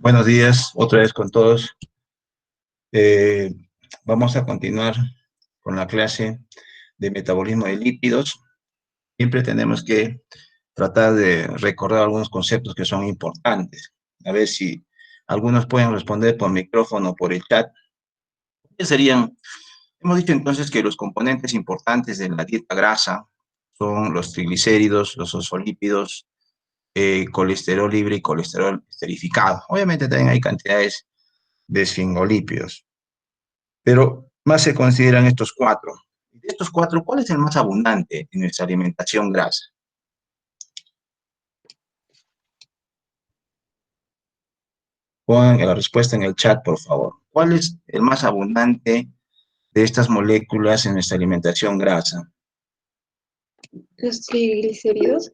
Buenos días, otra vez con todos. Eh, Vamos a continuar con la clase de metabolismo de lípidos. Siempre tenemos que tratar de recordar algunos conceptos que son importantes. A ver si algunos pueden responder por micrófono o por el chat. ¿Qué serían? Hemos dicho entonces que los componentes importantes de la dieta grasa son los triglicéridos, los fosfolípidos, colesterol libre y colesterol esterificado. Obviamente también hay cantidades de esfingolípidos, pero más se consideran estos cuatro. De estos cuatro, ¿cuál es el más abundante en nuestra alimentación grasa? Pongan la respuesta en el chat, por favor. ¿Cuál es el más abundante de estas moléculas en nuestra alimentación grasa? Los triglicéridos,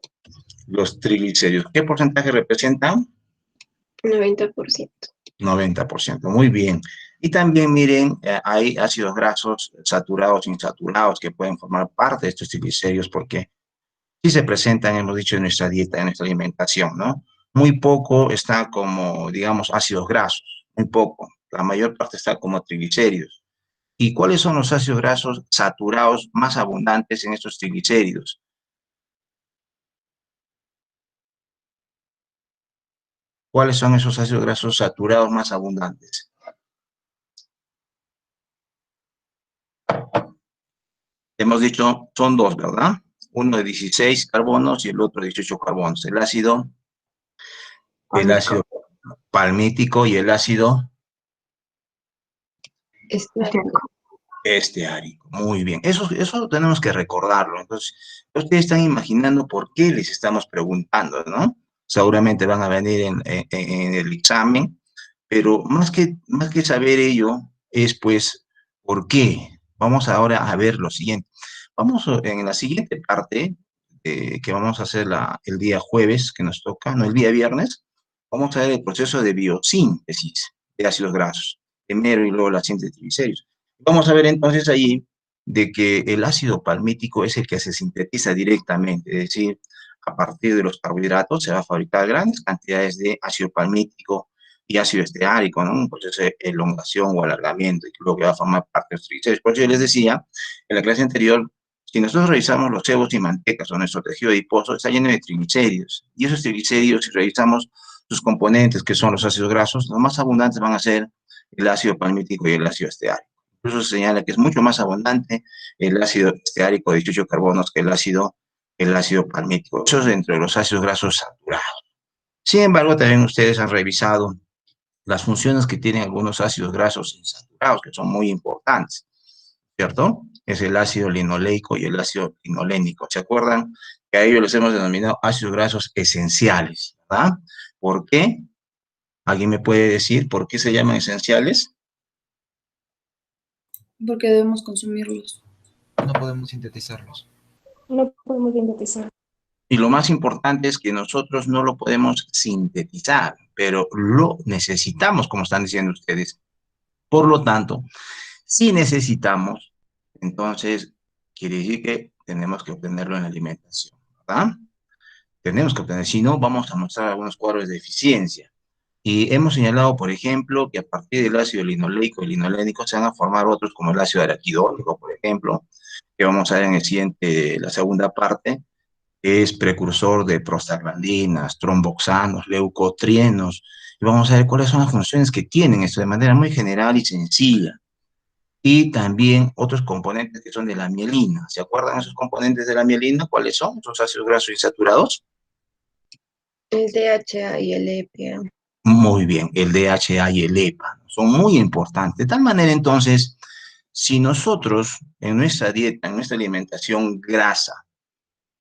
Los triglicéridos. ¿Qué porcentaje representan? 90%. 90%. Muy bien. Y también miren, hay ácidos grasos saturados e insaturados que pueden formar parte de estos triglicéridos porque sí se presentan, hemos dicho, en nuestra dieta, en nuestra alimentación, ¿no? Muy poco está como, digamos, ácidos grasos, muy poco. La mayor parte está como triglicéridos. ¿Y cuáles son los ácidos grasos saturados más abundantes en estos triglicéridos? ¿Cuáles son esos ácidos grasos saturados más abundantes? Hemos dicho, son dos, ¿verdad? Uno de 16 carbonos y el otro de 18 carbonos. El ácido palmítico y el ácido Esteárico. esteárico. Muy bien. Eso tenemos que recordarlo. Entonces, ustedes están imaginando por qué les estamos preguntando, ¿no? Seguramente van a venir en el examen, pero más que saber ello, es pues, ¿por qué? Vamos ahora a ver lo siguiente. Vamos en la siguiente parte, que vamos a hacer el día jueves, que nos toca, no, el día viernes, vamos a ver el proceso de biosíntesis de ácidos grasos, primero y luego la síntesis de triglicéridos. Vamos a ver entonces allí de que el ácido palmítico es el que se sintetiza directamente, es decir, a partir de los carbohidratos se va a fabricar grandes cantidades de ácido palmítico y ácido esteárico, ¿no? Un proceso de elongación o alargamiento, y luego que va a formar parte de los triglicéridos. Por eso yo les decía en la clase anterior, si nosotros revisamos los cebos y mantecas o nuestro tejido adiposo, está lleno de triglicéridos. Y esos triglicéridos, si revisamos sus componentes, que son los ácidos grasos, los más abundantes van a ser el ácido palmítico y el ácido esteárico. Incluso se señala que es mucho más abundante el ácido esteárico de 18 carbonos que el ácido palmítico. Eso es dentro de los ácidos grasos saturados. Sin embargo, también ustedes han revisado las funciones que tienen algunos ácidos grasos insaturados, que son muy importantes, ¿cierto? Es el ácido linoleico y el ácido linolénico. ¿Se acuerdan? Que a ellos los hemos denominado ácidos grasos esenciales, ¿verdad? ¿Por qué? ¿Alguien me puede decir por qué se llaman esenciales? Porque debemos consumirlos. No podemos sintetizarlos. No podemos sintetizar. Y lo más importante es que nosotros no lo podemos sintetizar, pero lo necesitamos, como están diciendo ustedes. Por lo tanto, si necesitamos, entonces quiere decir que tenemos que obtenerlo en la alimentación, ¿verdad? Tenemos que obtener, si no, vamos a mostrar algunos cuadros de deficiencia. Y hemos señalado, por ejemplo, que a partir del ácido linoleico y linolénico se van a formar otros como el ácido araquidónico, por ejemplo, que vamos a ver en la segunda parte, que es precursor de prostaglandinas, tromboxanos, leucotrienos, y vamos a ver cuáles son las funciones que tienen esto de manera muy general y sencilla. Y también otros componentes que son de la mielina. ¿Se acuerdan esos componentes de la mielina? ¿Cuáles son? Esos ácidos grasos insaturados. El DHA y el EPA. Muy bien, el DHA y el EPA son muy importantes. De tal manera, entonces, si nosotros en nuestra dieta, en nuestra alimentación grasa,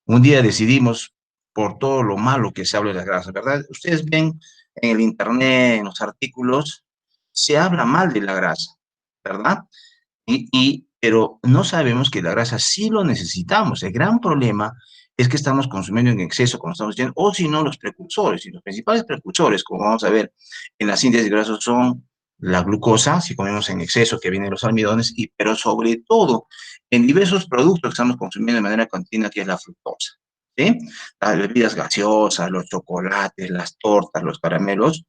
un día decidimos, por todo lo malo que se habla de las grasas, ¿verdad? Ustedes ven en el internet, en los artículos, se habla mal de la grasa, ¿verdad? Pero no sabemos que la grasa sí lo necesitamos. El gran problema es que estamos consumiendo en exceso, como estamos diciendo, o si no, los precursores. Y los principales precursores, como vamos a ver en la síntesis de grasas, son la glucosa, si comemos en exceso, que vienen de los almidones, pero sobre todo en diversos productos que estamos consumiendo de manera continua, que es la fructosa. ¿Sí? Las bebidas gaseosas, los chocolates, las tortas, los caramelos,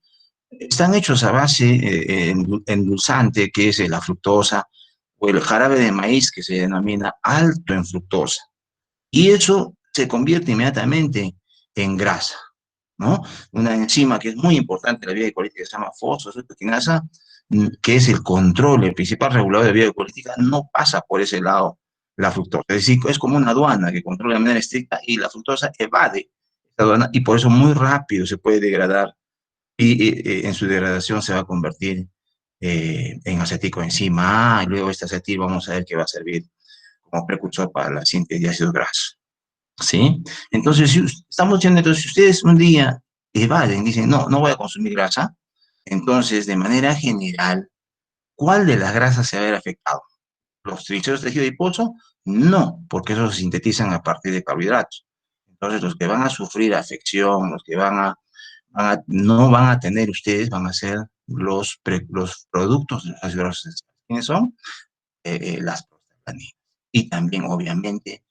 están hechos a base endulzante, que es la fructosa, o el jarabe de maíz, que se denomina alto en fructosa. Y eso se convierte inmediatamente en grasa, ¿no? Una enzima que es muy importante en la vía ecolítica, que se llama fosfosetoquinasa, que es el control, el principal regulador de la vía ecolítica, no pasa por ese lado la fructosa. Es decir, es como una aduana que controla de manera estricta y la fructosa evade esta aduana y por eso muy rápido se puede degradar y en su degradación se va a convertir en aceticoenzima A, y luego este acetil vamos a ver que va a servir como precursor para la síntesis de ácidos grasos. ¿Sí? Entonces, si estamos diciendo, entonces, si ustedes un día evaden, dicen, no, no voy a consumir grasa, entonces, de manera general, ¿cuál de las grasas se va a ver afectado? ¿Los triglicéridos de tejido adiposo? No, porque esos se sintetizan a partir de carbohidratos. Entonces, los que van a sufrir afección, los que no van a tener ustedes, van a ser los productos de los ácidos grasos esenciales. ¿Quiénes son? Las prostaglandinas. Y también, obviamente,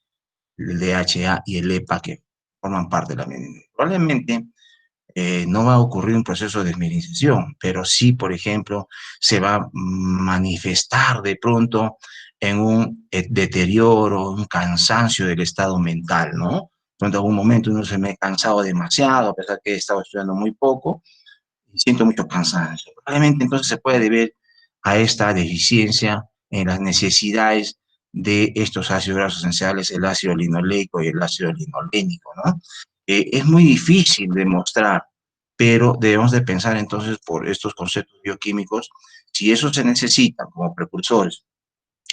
el DHA y el EPA que forman parte de la medicina. Probablemente no va a ocurrir un proceso de desmineralización, pero sí, por ejemplo, se va a manifestar de pronto en un deterioro, un cansancio del estado mental, ¿no? En algún momento uno se me ha cansado demasiado, a pesar que he estado estudiando muy poco, y siento mucho cansancio. Probablemente entonces se puede deber a esta deficiencia en las necesidades de estos ácidos grasos esenciales, el ácido linoleico y el ácido linolénico, ¿no? Es muy difícil de mostrar, pero debemos de pensar entonces por estos conceptos bioquímicos, si eso se necesita como precursores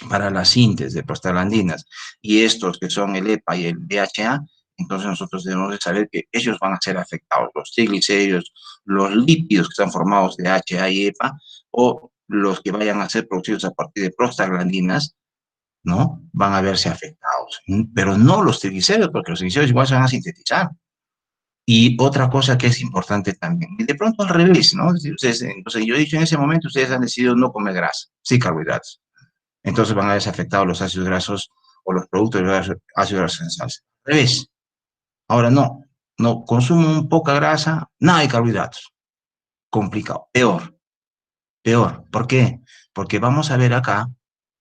para la síntesis de prostaglandinas y estos que son el EPA y el DHA, entonces nosotros debemos de saber que ellos van a ser afectados, los triglicéridos, los lípidos que están formados de DHA y EPA, o los que vayan a ser producidos a partir de prostaglandinas, ¿no? Van a verse afectados, pero no los triglicéridos, porque los triglicéridos igual se van a sintetizar. Y otra cosa que es importante también, y de pronto al revés, ¿no? Ustedes, entonces yo he dicho en ese momento, ustedes han decidido no comer grasa, sí carbohidratos. Entonces van a verse afectados los ácidos grasos o los productos de los ácidos grasos esenciales. Al revés. Ahora no, no consumo un poca grasa, nada de carbohidratos. Complicado, peor, peor. ¿Por qué? Porque vamos a ver acá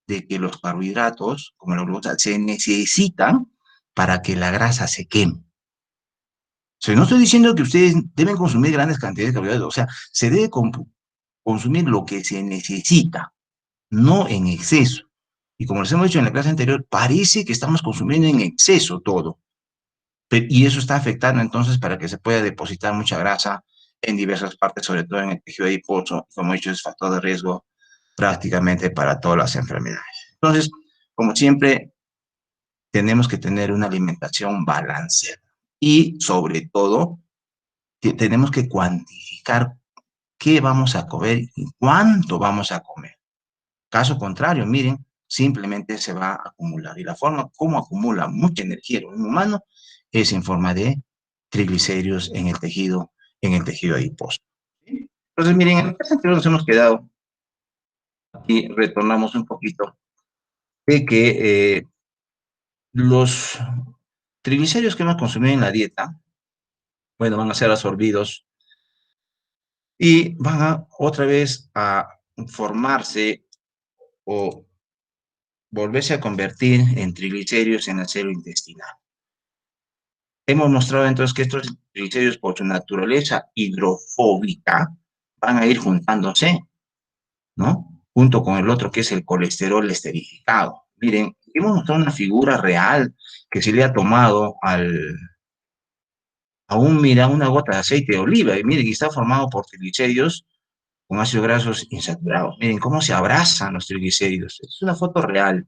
de que los carbohidratos, como la glucosa, se necesitan para que la grasa se queme. O sea, no estoy diciendo que ustedes deben consumir grandes cantidades de carbohidratos, o sea, se debe consumir lo que se necesita, no en exceso. Y como les hemos dicho en la clase anterior, parece que estamos consumiendo en exceso todo. Y eso está afectando entonces para que se pueda depositar mucha grasa en diversas partes, sobre todo en el tejido adiposo. Como he dicho, es factor de riesgo prácticamente para todas las enfermedades. Entonces, como siempre, tenemos que tener una alimentación balanceada. Y sobre todo, tenemos que cuantificar qué vamos a comer y cuánto vamos a comer. Caso contrario, miren, simplemente se va a acumular. Y la forma como acumula mucha energía el organismo humano es en forma de triglicéridos en el tejido adiposo. Entonces, miren, en el caso anterior nos hemos quedado y retornamos un poquito de que los triglicéridos que hemos consumido en la dieta, bueno, van a ser absorbidos y van a otra vez a formarse o volverse a convertir en triglicéridos en acero intestinal. Hemos mostrado entonces que estos triglicéridos por su naturaleza hidrofóbica van a ir juntándose, ¿no? Junto con el otro que es el colesterol esterificado. Miren, hemos mostrado una figura real que se le ha tomado mira, una gota de aceite de oliva y miren, que está formado por triglicéridos con ácidos grasos insaturados. Miren cómo se abrazan los triglicéridos. Es una foto real.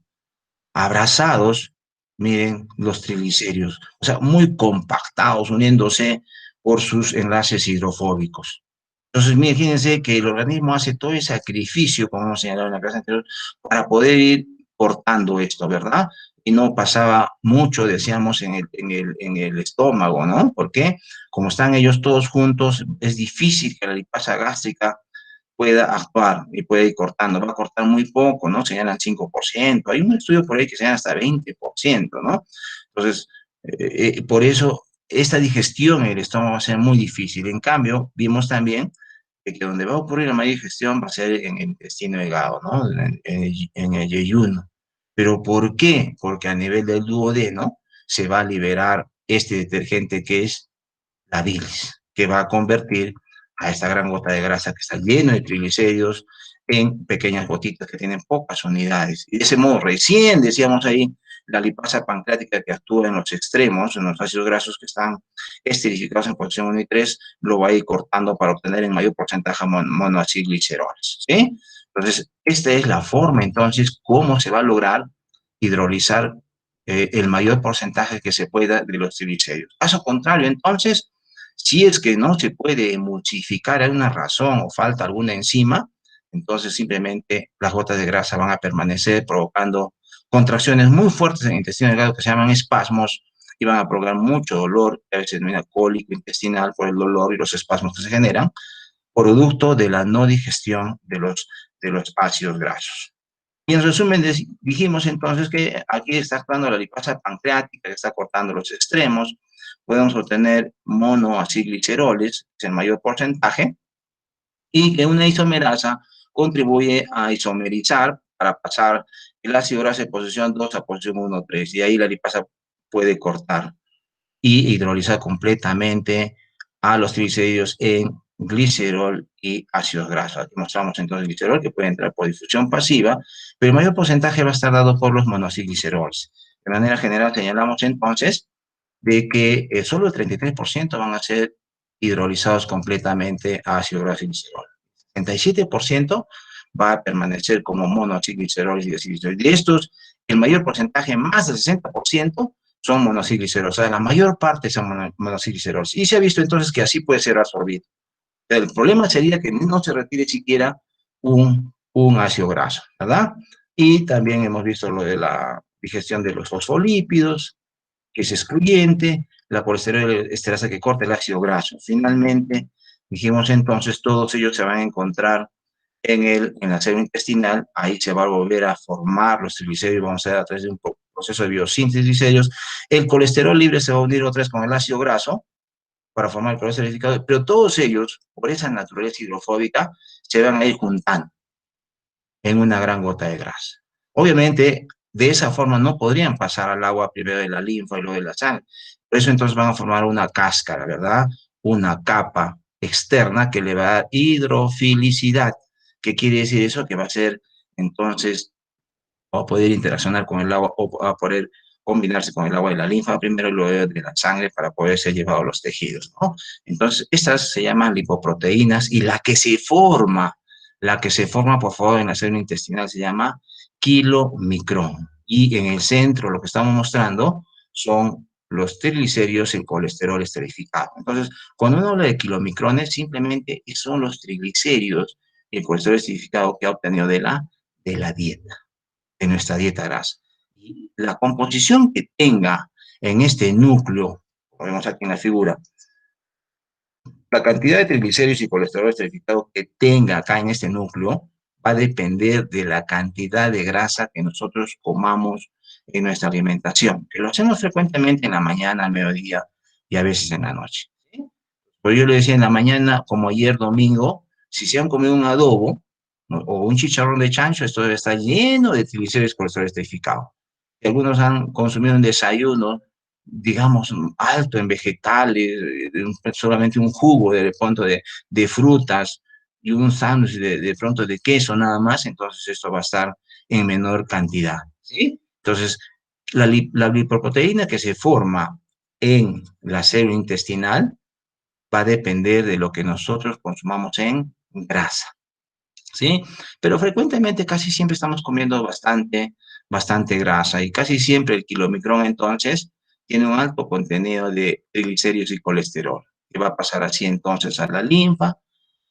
Abrazados, miren los triglicéridos, o sea, muy compactados, uniéndose por sus enlaces hidrofóbicos. Entonces, miren, fíjense que el organismo hace todo el sacrificio, como hemos señalado en la clase anterior, para poder ir cortando esto, ¿verdad? Y no pasaba mucho, decíamos, en el estómago, ¿no? Porque como están ellos todos juntos, es difícil que la lipasa gástrica pueda actuar y puede ir cortando. Va a cortar muy poco, ¿no? Señalan 5%. Hay un estudio por ahí que señala hasta 20%, ¿no? Entonces, por eso esta digestión en el estómago va a ser muy difícil. En cambio, vimos también de que donde va a ocurrir la mayor digestión va a ser en el intestino delgado, ¿no? En el yeyuno. ¿Pero por qué? Porque a nivel del duodeno se va a liberar este detergente que es la bilis, que va a convertir a esta gran gota de grasa que está lleno de triglicéridos en pequeñas gotitas que tienen pocas unidades. Y de ese modo, recién decíamos ahí, la lipasa pancreática que actúa en los extremos, en los ácidos grasos que están esterificados en posición 1 y 3, lo va a ir cortando para obtener en mayor porcentaje monoacilgliceroles, ¿sí? Entonces, esta es la forma, entonces, cómo se va a lograr hidrolizar el mayor porcentaje que se pueda de los triglicéridos. Caso contrario, entonces, si es que no se puede emulsificar, hay una razón o falta alguna enzima, entonces simplemente las gotas de grasa van a permanecer provocando contracciones muy fuertes en el intestino delgado que se llaman espasmos y van a provocar mucho dolor, que a veces se denomina cólico intestinal por el dolor y los espasmos que se generan, producto de la no digestión de los ácidos grasos. Y en resumen, dijimos entonces que aquí está actuando la lipasa pancreática, que está cortando los extremos. Podemos obtener monoacilgliceroles, que es el mayor porcentaje, y que una isomerasa contribuye a isomerizar para pasar el ácido graso de posición 2 a posición 1, 3. Y ahí la lipasa puede cortar y hidrolizar completamente a los triglicéridos en glicerol y ácidos grasos. Aquí mostramos entonces el glicerol que puede entrar por difusión pasiva, pero el mayor porcentaje va a estar dado por los monoacilgliceroles. De manera general señalamos entonces de que solo el 33% van a ser hidrolizados completamente a ácido graso y glicerol. El 67% va a permanecer como monoacilgliceroles y desgliceroles. De estos, el mayor porcentaje, más del 60%, son monoacilgliceroles. O sea, la mayor parte son monoacilgliceroles. Y se ha visto entonces que así puede ser absorbido. El problema sería que no se retire siquiera un ácido graso, ¿verdad? Y también hemos visto lo de la digestión de los fosfolípidos, que es excluyente, la colesterol esterasa que corta el ácido graso. Finalmente, dijimos entonces, todos ellos se van a encontrar en la célula intestinal, ahí se va a volver a formar los triglicéridos, vamos a ver a través de un proceso de biosíntesis de ellos. El colesterol libre se va a unir otra vez con el ácido graso para formar el colesterol edificado, pero todos ellos, por esa naturaleza hidrofóbica, se van a ir juntando en una gran gota de grasa. Obviamente, de esa forma no podrían pasar al agua primero de la linfa y luego de la sangre. Por eso entonces van a formar una cáscara, ¿verdad? Una capa externa que le va a dar hidrofilicidad. ¿Qué quiere decir eso? Que va a ser entonces, va a poder interaccionar con el agua o va a poder combinarse con el agua de la linfa primero y luego de la sangre para poder ser llevado a los tejidos, ¿no? Entonces, estas se llaman lipoproteínas y la que se forma, por favor, en la célula intestinal se llama kilomicrón. Y en el centro, lo que estamos mostrando son los triglicéridos y el colesterol esterificado. Entonces, cuando uno habla de kilomicrones, simplemente son los triglicéridos y el colesterol esterificado que ha obtenido de la dieta, de nuestra dieta grasa. Y la composición que tenga en este núcleo, como vemos aquí en la figura, la cantidad de triglicéridos y colesterol esterificado que tenga acá en este núcleo va a depender de la cantidad de grasa que nosotros comamos en nuestra alimentación, que lo hacemos frecuentemente en la mañana, al mediodía y a veces en la noche. ¿Sí? Pues yo le decía en la mañana, como ayer domingo, si se han comido un adobo, ¿no?, o un chicharrón de chancho, esto debe estar lleno de triglicéridos y colesterol esterificado. Algunos han consumido un desayuno, digamos, alto en vegetales, solamente un jugo de pronto de frutas y un sándwich de pronto de queso nada más, entonces esto va a estar en menor cantidad, ¿sí? Entonces, la lipoproteína que se forma en la célula intestinal va a depender de lo que nosotros consumamos en grasa, ¿sí? Pero frecuentemente casi siempre estamos comiendo bastante grasa y casi siempre el kilomicrón entonces tiene un alto contenido de triglicéridos y colesterol, que va a pasar así entonces a la linfa,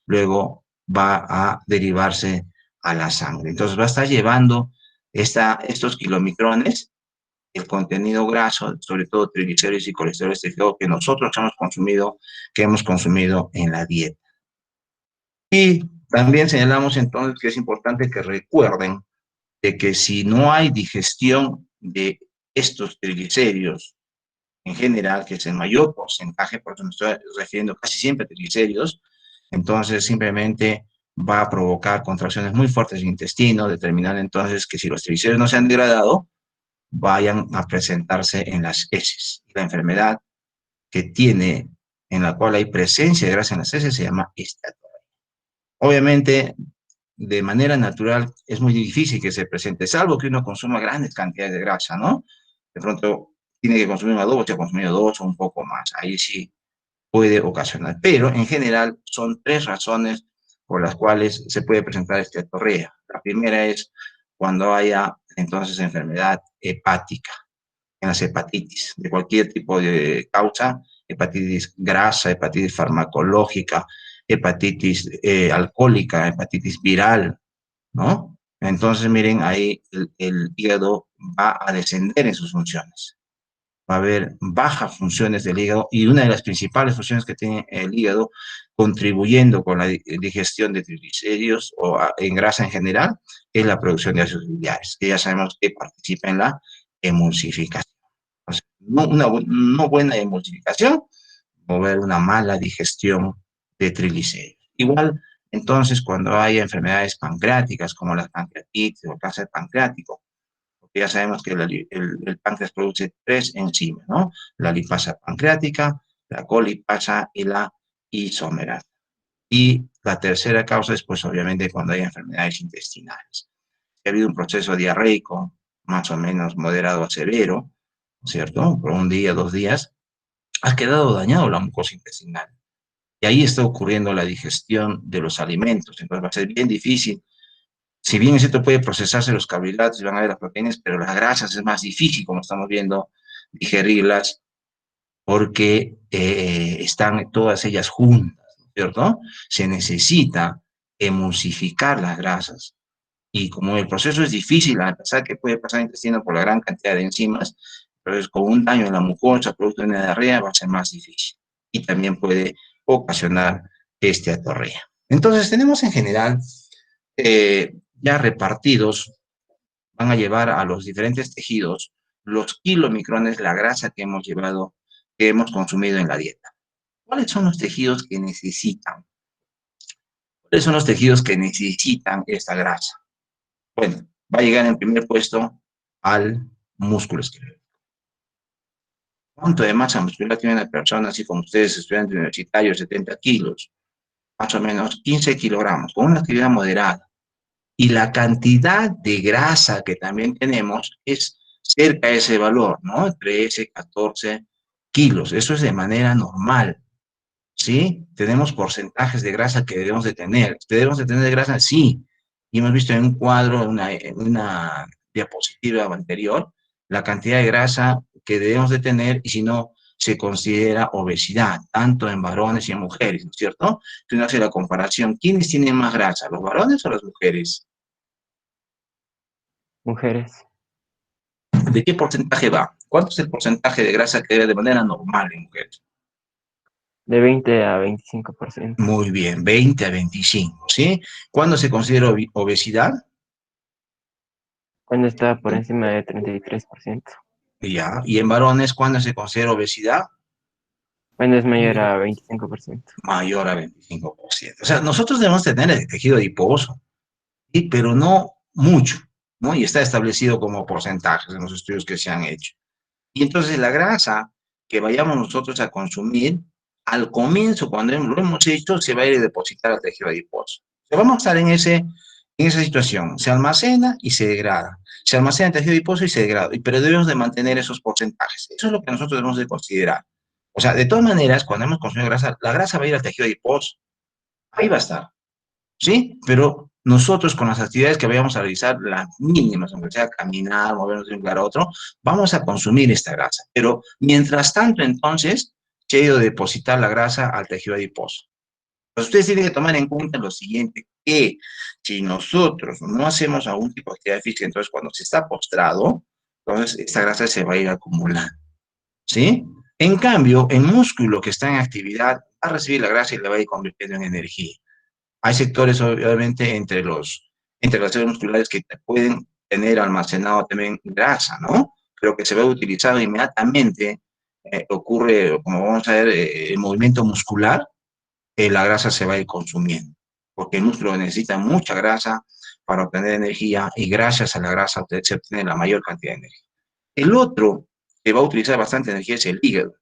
luego va a derivarse a la sangre. Entonces va a estar llevando estos kilomicrones, el contenido graso, sobre todo triglicéridos y colesterol esterificado que nosotros que hemos consumido en la dieta. Y también señalamos entonces que es importante que recuerden de que si no hay digestión de estos triglicéridos en general, que es el mayor porcentaje, por eso me estoy refiriendo casi siempre a triglicéridos, Entonces, simplemente va a provocar contracciones muy fuertes del intestino, determinando entonces que si los triglicéridos no se han degradado, vayan a presentarse en las heces. La enfermedad que tiene, en la cual hay presencia de grasa en las heces, se llama esteatoria. Obviamente, de manera natural, es muy difícil que se presente, salvo que uno consuma grandes cantidades de grasa, ¿no? De pronto, tiene que consumir un adobo, se ha consumido dos o un poco más. Ahí sí puede ocasionar. Pero, en general, son tres razones por las cuales se puede presentar esteatorrea. La primera es cuando haya, entonces, enfermedad hepática, en las hepatitis, de cualquier tipo de causa, hepatitis grasa, hepatitis farmacológica, hepatitis alcohólica, hepatitis viral, ¿no? Entonces, miren, ahí el hígado va a descender en sus funciones. Va a haber bajas funciones del hígado y una de las principales funciones que tiene el hígado contribuyendo con la digestión de triglicéridos o en grasa en general es la producción de ácidos biliares, que ya sabemos que participa en la emulsificación. Una no buena emulsificación, mover una mala digestión de triglicéridos. Igual, entonces, cuando hay enfermedades pancreáticas como la pancreatitis o el cáncer pancreático, porque ya sabemos que el páncreas produce tres enzimas, ¿no? La lipasa pancreática, la colipasa y la isomerasa. Y la tercera causa es, pues, obviamente, cuando hay enfermedades intestinales. Si ha habido un proceso diarreico, más o menos moderado a severo, ¿cierto? Por un día, 2 días, ha quedado dañado la mucosa intestinal. Y ahí está ocurriendo la digestión de los alimentos. Entonces va a ser bien difícil. Si bien es cierto, puede procesarse los carbohidratos y van a ver las proteínas, pero las grasas es más difícil, como estamos viendo, digerirlas porque están todas ellas juntas, ¿cierto? Se necesita emulsificar las grasas. Y como el proceso es difícil, a pesar que puede pasar el intestino por la gran cantidad de enzimas, entonces con un daño en la mucosa, producto de una diarrea, va a ser más difícil. Y también puede ocasionar esteatorrea. Entonces tenemos en general ya repartidos, van a llevar a los diferentes tejidos los kilomicrones, la grasa que hemos llevado, que hemos consumido en la dieta. ¿Cuáles son los tejidos que necesitan? ¿Cuáles son los tejidos que necesitan esta grasa? Bueno, va a llegar en primer puesto al músculo esquelético. ¿Cuánto de masa muscular tiene una persona, así como ustedes, estudiantes universitarios, 70 kilos? Más o menos 15 kilogramos, con una actividad moderada. Y la cantidad de grasa que también tenemos es cerca de ese valor, ¿no? 13, 14 kilos. Eso es de manera normal, ¿sí? Tenemos porcentajes de grasa que debemos de tener. ¿Debemos de tener grasa? Sí. Y hemos visto en un cuadro, en una diapositiva anterior, la cantidad de grasa que debemos de tener y si no, se considera obesidad, tanto en varones y en mujeres, ¿no es cierto? Si uno hace la comparación, ¿quiénes tienen más grasa, los varones o las mujeres? Mujeres, ¿De qué porcentaje va? ¿Cuánto es el porcentaje de grasa que debe de manera normal en mujeres? de 20 a 25%. Muy bien, 20 a 25, ¿sí? ¿Cuándo se considera obesidad? Cuando está por encima de 33%. Ya. ¿Y en varones cuándo se considera obesidad? Cuando es mayor a 25%. Mayor a 25%. O sea, nosotros debemos tener el tejido adiposo, ¿sí? Pero no mucho, ¿no? Y está establecido como porcentajes en los estudios que se han hecho. Y entonces la grasa que vayamos nosotros a consumir, al comienzo, cuando lo hemos hecho, se va a ir a depositar al tejido adiposo. O sea, vamos a estar en esa situación. Se almacena y se degrada. Se almacena en el tejido adiposo y se degrada. Pero debemos de mantener esos porcentajes. Eso es lo que nosotros debemos de considerar. O sea, de todas maneras, cuando hemos consumido grasa, la grasa va a ir al tejido adiposo. Ahí va a estar. ¿Sí? Pero nosotros con las actividades que vayamos a realizar, las mínimas, aunque sea caminar, movernos de un lugar a otro, vamos a consumir esta grasa. Pero mientras tanto, entonces, se ha ido a depositar la grasa al tejido adiposo. Pues ustedes tienen que tomar en cuenta lo siguiente, que si nosotros no hacemos algún tipo de actividad física, entonces cuando se está postrado, entonces esta grasa se va a ir acumulando. ¿Sí? En cambio, el músculo que está en actividad va a recibir la grasa y la va a ir convirtiendo en energía. Hay sectores, obviamente, entre las células musculares que pueden tener almacenado también grasa, ¿no? Pero que se va a utilizar inmediatamente, ocurre, como vamos a ver, el movimiento muscular, la grasa se va a ir consumiendo, porque el músculo necesita mucha grasa para obtener energía y gracias a la grasa se obtiene la mayor cantidad de energía. El otro que va a utilizar bastante energía es el hígado,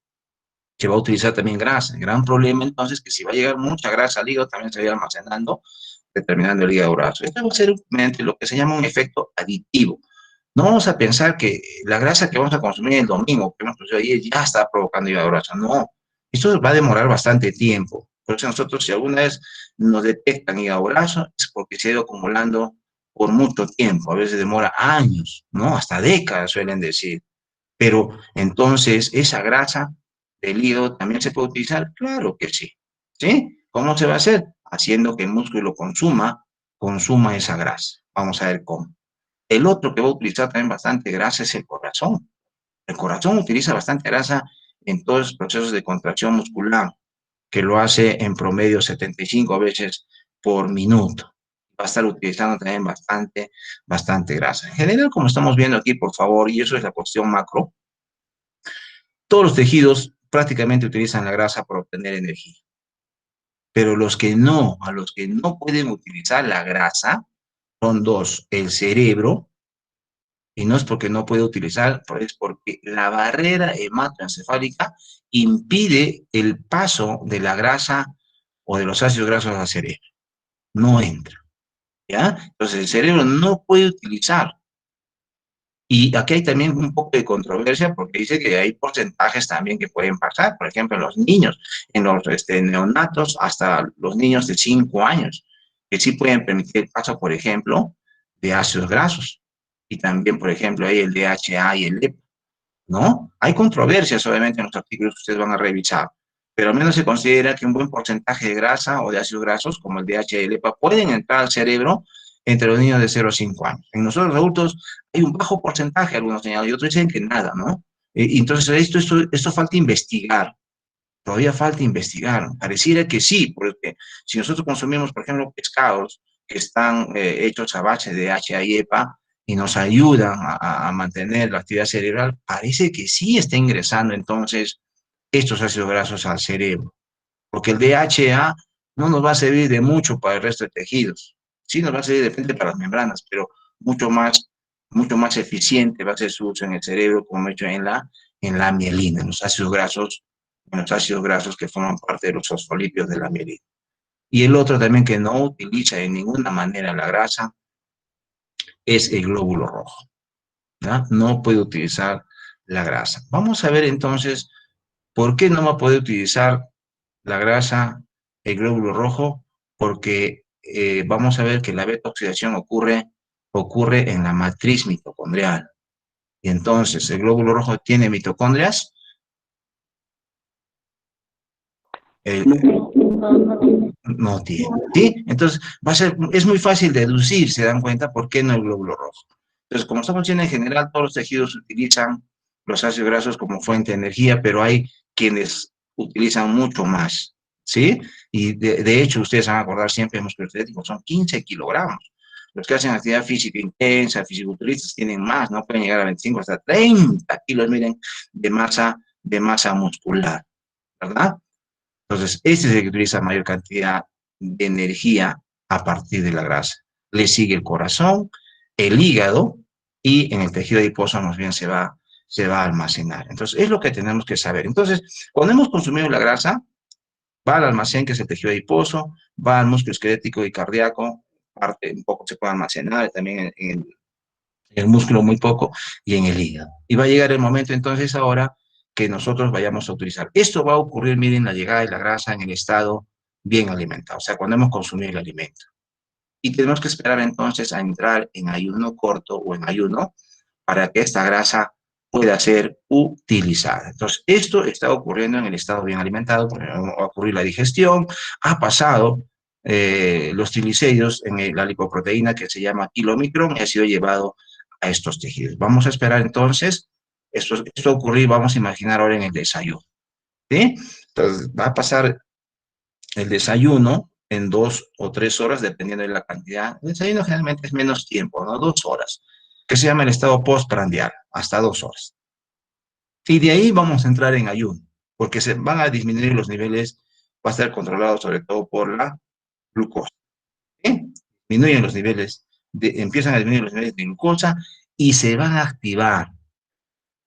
que va a utilizar también grasa. El gran problema entonces es que si va a llegar mucha grasa al hígado, también se va a ir almacenando, determinando el hígado graso. Esto va a ser mediante lo que se llama un efecto aditivo. No vamos a pensar que la grasa que vamos a consumir el domingo, que hemos consumido ayer, ya está provocando hígado graso. No, esto va a demorar bastante tiempo. Por eso nosotros, si alguna vez nos detectan hígado graso, es porque se ha ido acumulando por mucho tiempo. A veces demora años, ¿no? Hasta décadas suelen decir. Pero entonces, ¿esa grasa del hígado también se puede utilizar? Claro que sí. ¿Sí? ¿Cómo se va a hacer? Haciendo que el músculo consuma esa grasa. Vamos a ver cómo. El otro que va a utilizar también bastante grasa es el corazón. El corazón utiliza bastante grasa en todos los procesos de contracción muscular, que lo hace en promedio 75 veces por minuto. Va a estar utilizando también bastante grasa. En general, como estamos viendo aquí, por favor, y eso es la cuestión macro, todos los tejidos prácticamente utilizan la grasa para obtener energía. Pero a los que no pueden utilizar la grasa, son dos: el cerebro, y no es porque no puede utilizar, es porque la barrera hematoencefálica impide el paso de la grasa o de los ácidos grasos al cerebro. No entra, ¿ya? Entonces el cerebro no puede utilizar. Y aquí hay también un poco de controversia porque dice que hay porcentajes también que pueden pasar, por ejemplo, en los niños, en los neonatos, hasta los niños de 5 años, que sí pueden permitir el paso, por ejemplo, de ácidos grasos. Y también, por ejemplo, hay el DHA y el EPA, ¿no? Hay controversias, obviamente, en los artículos que ustedes van a revisar, pero al menos se considera que un buen porcentaje de grasa o de ácidos grasos, como el DHA y el EPA, pueden entrar al cerebro entre los niños de 0 a 5 años. En nosotros adultos hay un bajo porcentaje, algunos señalan, y otros dicen que nada, ¿no? Entonces, esto falta investigar, todavía falta investigar. Pareciera que sí, porque si nosotros consumimos, por ejemplo, pescados que están hechos a base de DHA y EPA y nos ayudan a mantener la actividad cerebral, parece que sí está ingresando entonces estos ácidos grasos al cerebro, porque el DHA no nos va a servir de mucho para el resto de tejidos. Sí nos va a servir de repente para las membranas, pero mucho más eficiente va a ser su uso en el cerebro, como he hecho en la mielina, en los ácidos grasos que forman parte de los fosfolípidos de la mielina. Y el otro también que no utiliza de ninguna manera la grasa es el glóbulo rojo, ¿ya? No puede utilizar la grasa. Vamos a ver entonces por qué no va a poder utilizar la grasa, el glóbulo rojo, porque vamos a ver que la beta-oxidación ocurre en la matriz mitocondrial. Y entonces, ¿el glóbulo rojo tiene mitocondrias? No tiene, ¿sí? Entonces, es muy fácil deducir, se dan cuenta, por qué no el glóbulo rojo. Entonces, como estamos diciendo, en general, todos los tejidos utilizan los ácidos grasos como fuente de energía, pero hay quienes utilizan mucho más, ¿sí? Y de hecho, ustedes van a acordar siempre, el músculo esquelético son 15 kilogramos. Los que hacen actividad física intensa, fisiculturistas, tienen más, no pueden llegar a 25 hasta 30 kilos, miren, de masa muscular, ¿verdad? Entonces, este es el que utiliza mayor cantidad de energía a partir de la grasa. Le sigue el corazón, el hígado, y en el tejido adiposo más bien se va a almacenar. Entonces, es lo que tenemos que saber. Entonces, cuando hemos consumido la grasa, va al almacén, que es el tejido adiposo, va al músculo esquelético y cardíaco, parte un poco se puede almacenar, también en el músculo muy poco, y en el hígado. Y va a llegar el momento entonces ahora que nosotros vayamos a utilizar. Esto va a ocurrir, miren, la llegada de la grasa en el estado bien alimentado, o sea, cuando hemos consumido el alimento. Y tenemos que esperar entonces a entrar en ayuno corto o en ayuno para que esta grasa pueda ser utilizada. Entonces, esto está ocurriendo en el estado bien alimentado, va a ocurrir la digestión, ha pasado los triglicéridos en la lipoproteína que se llama kilomicrón y ha sido llevado a estos tejidos. Vamos a esperar entonces, esto va a ocurrir, vamos a imaginar ahora en el desayuno, ¿sí? Entonces, va a pasar el desayuno en 2 o 3 horas, dependiendo de la cantidad. El desayuno generalmente es menos tiempo, ¿no? 2 horas, que se llama el estado postprandial, hasta 2 horas. Y de ahí vamos a entrar en ayuno, porque se van a disminuir los niveles, va a estar controlado sobre todo por la glucosa. ¿Sí? Disminuyen los niveles, empiezan a disminuir los niveles de glucosa y se van a activar.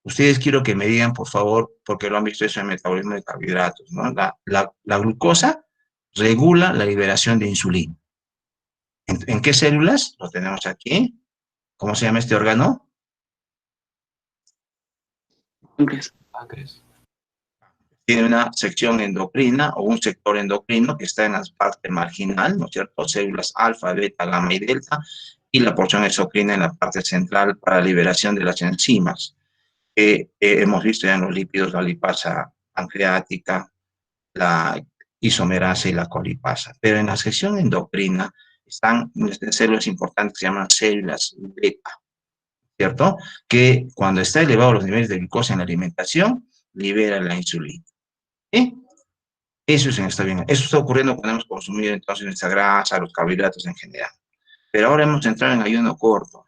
Ustedes quiero que me digan, por favor, porque lo han visto eso en el metabolismo de carbohidratos, ¿no? La glucosa regula la liberación de insulina. ¿En qué células? Lo tenemos aquí. ¿Cómo se llama este órgano? Páncreas. Tiene una sección endocrina o un sector endocrino que está en la parte marginal, ¿no es cierto? Células alfa, beta, gamma y delta, y la porción exocrina en la parte central para la liberación de las enzimas. Hemos visto ya en los lípidos la lipasa pancreática, la isomerasa y la colipasa. Pero en la sección endocrina están células importantes que se llaman células beta, ¿cierto? Que cuando está elevado los niveles de glucosa en la alimentación, libera la insulina. ¿Sí? Eso está bien. Eso está ocurriendo cuando hemos consumido entonces nuestra grasa, los carbohidratos en general. Pero ahora hemos entrado en ayuno corto.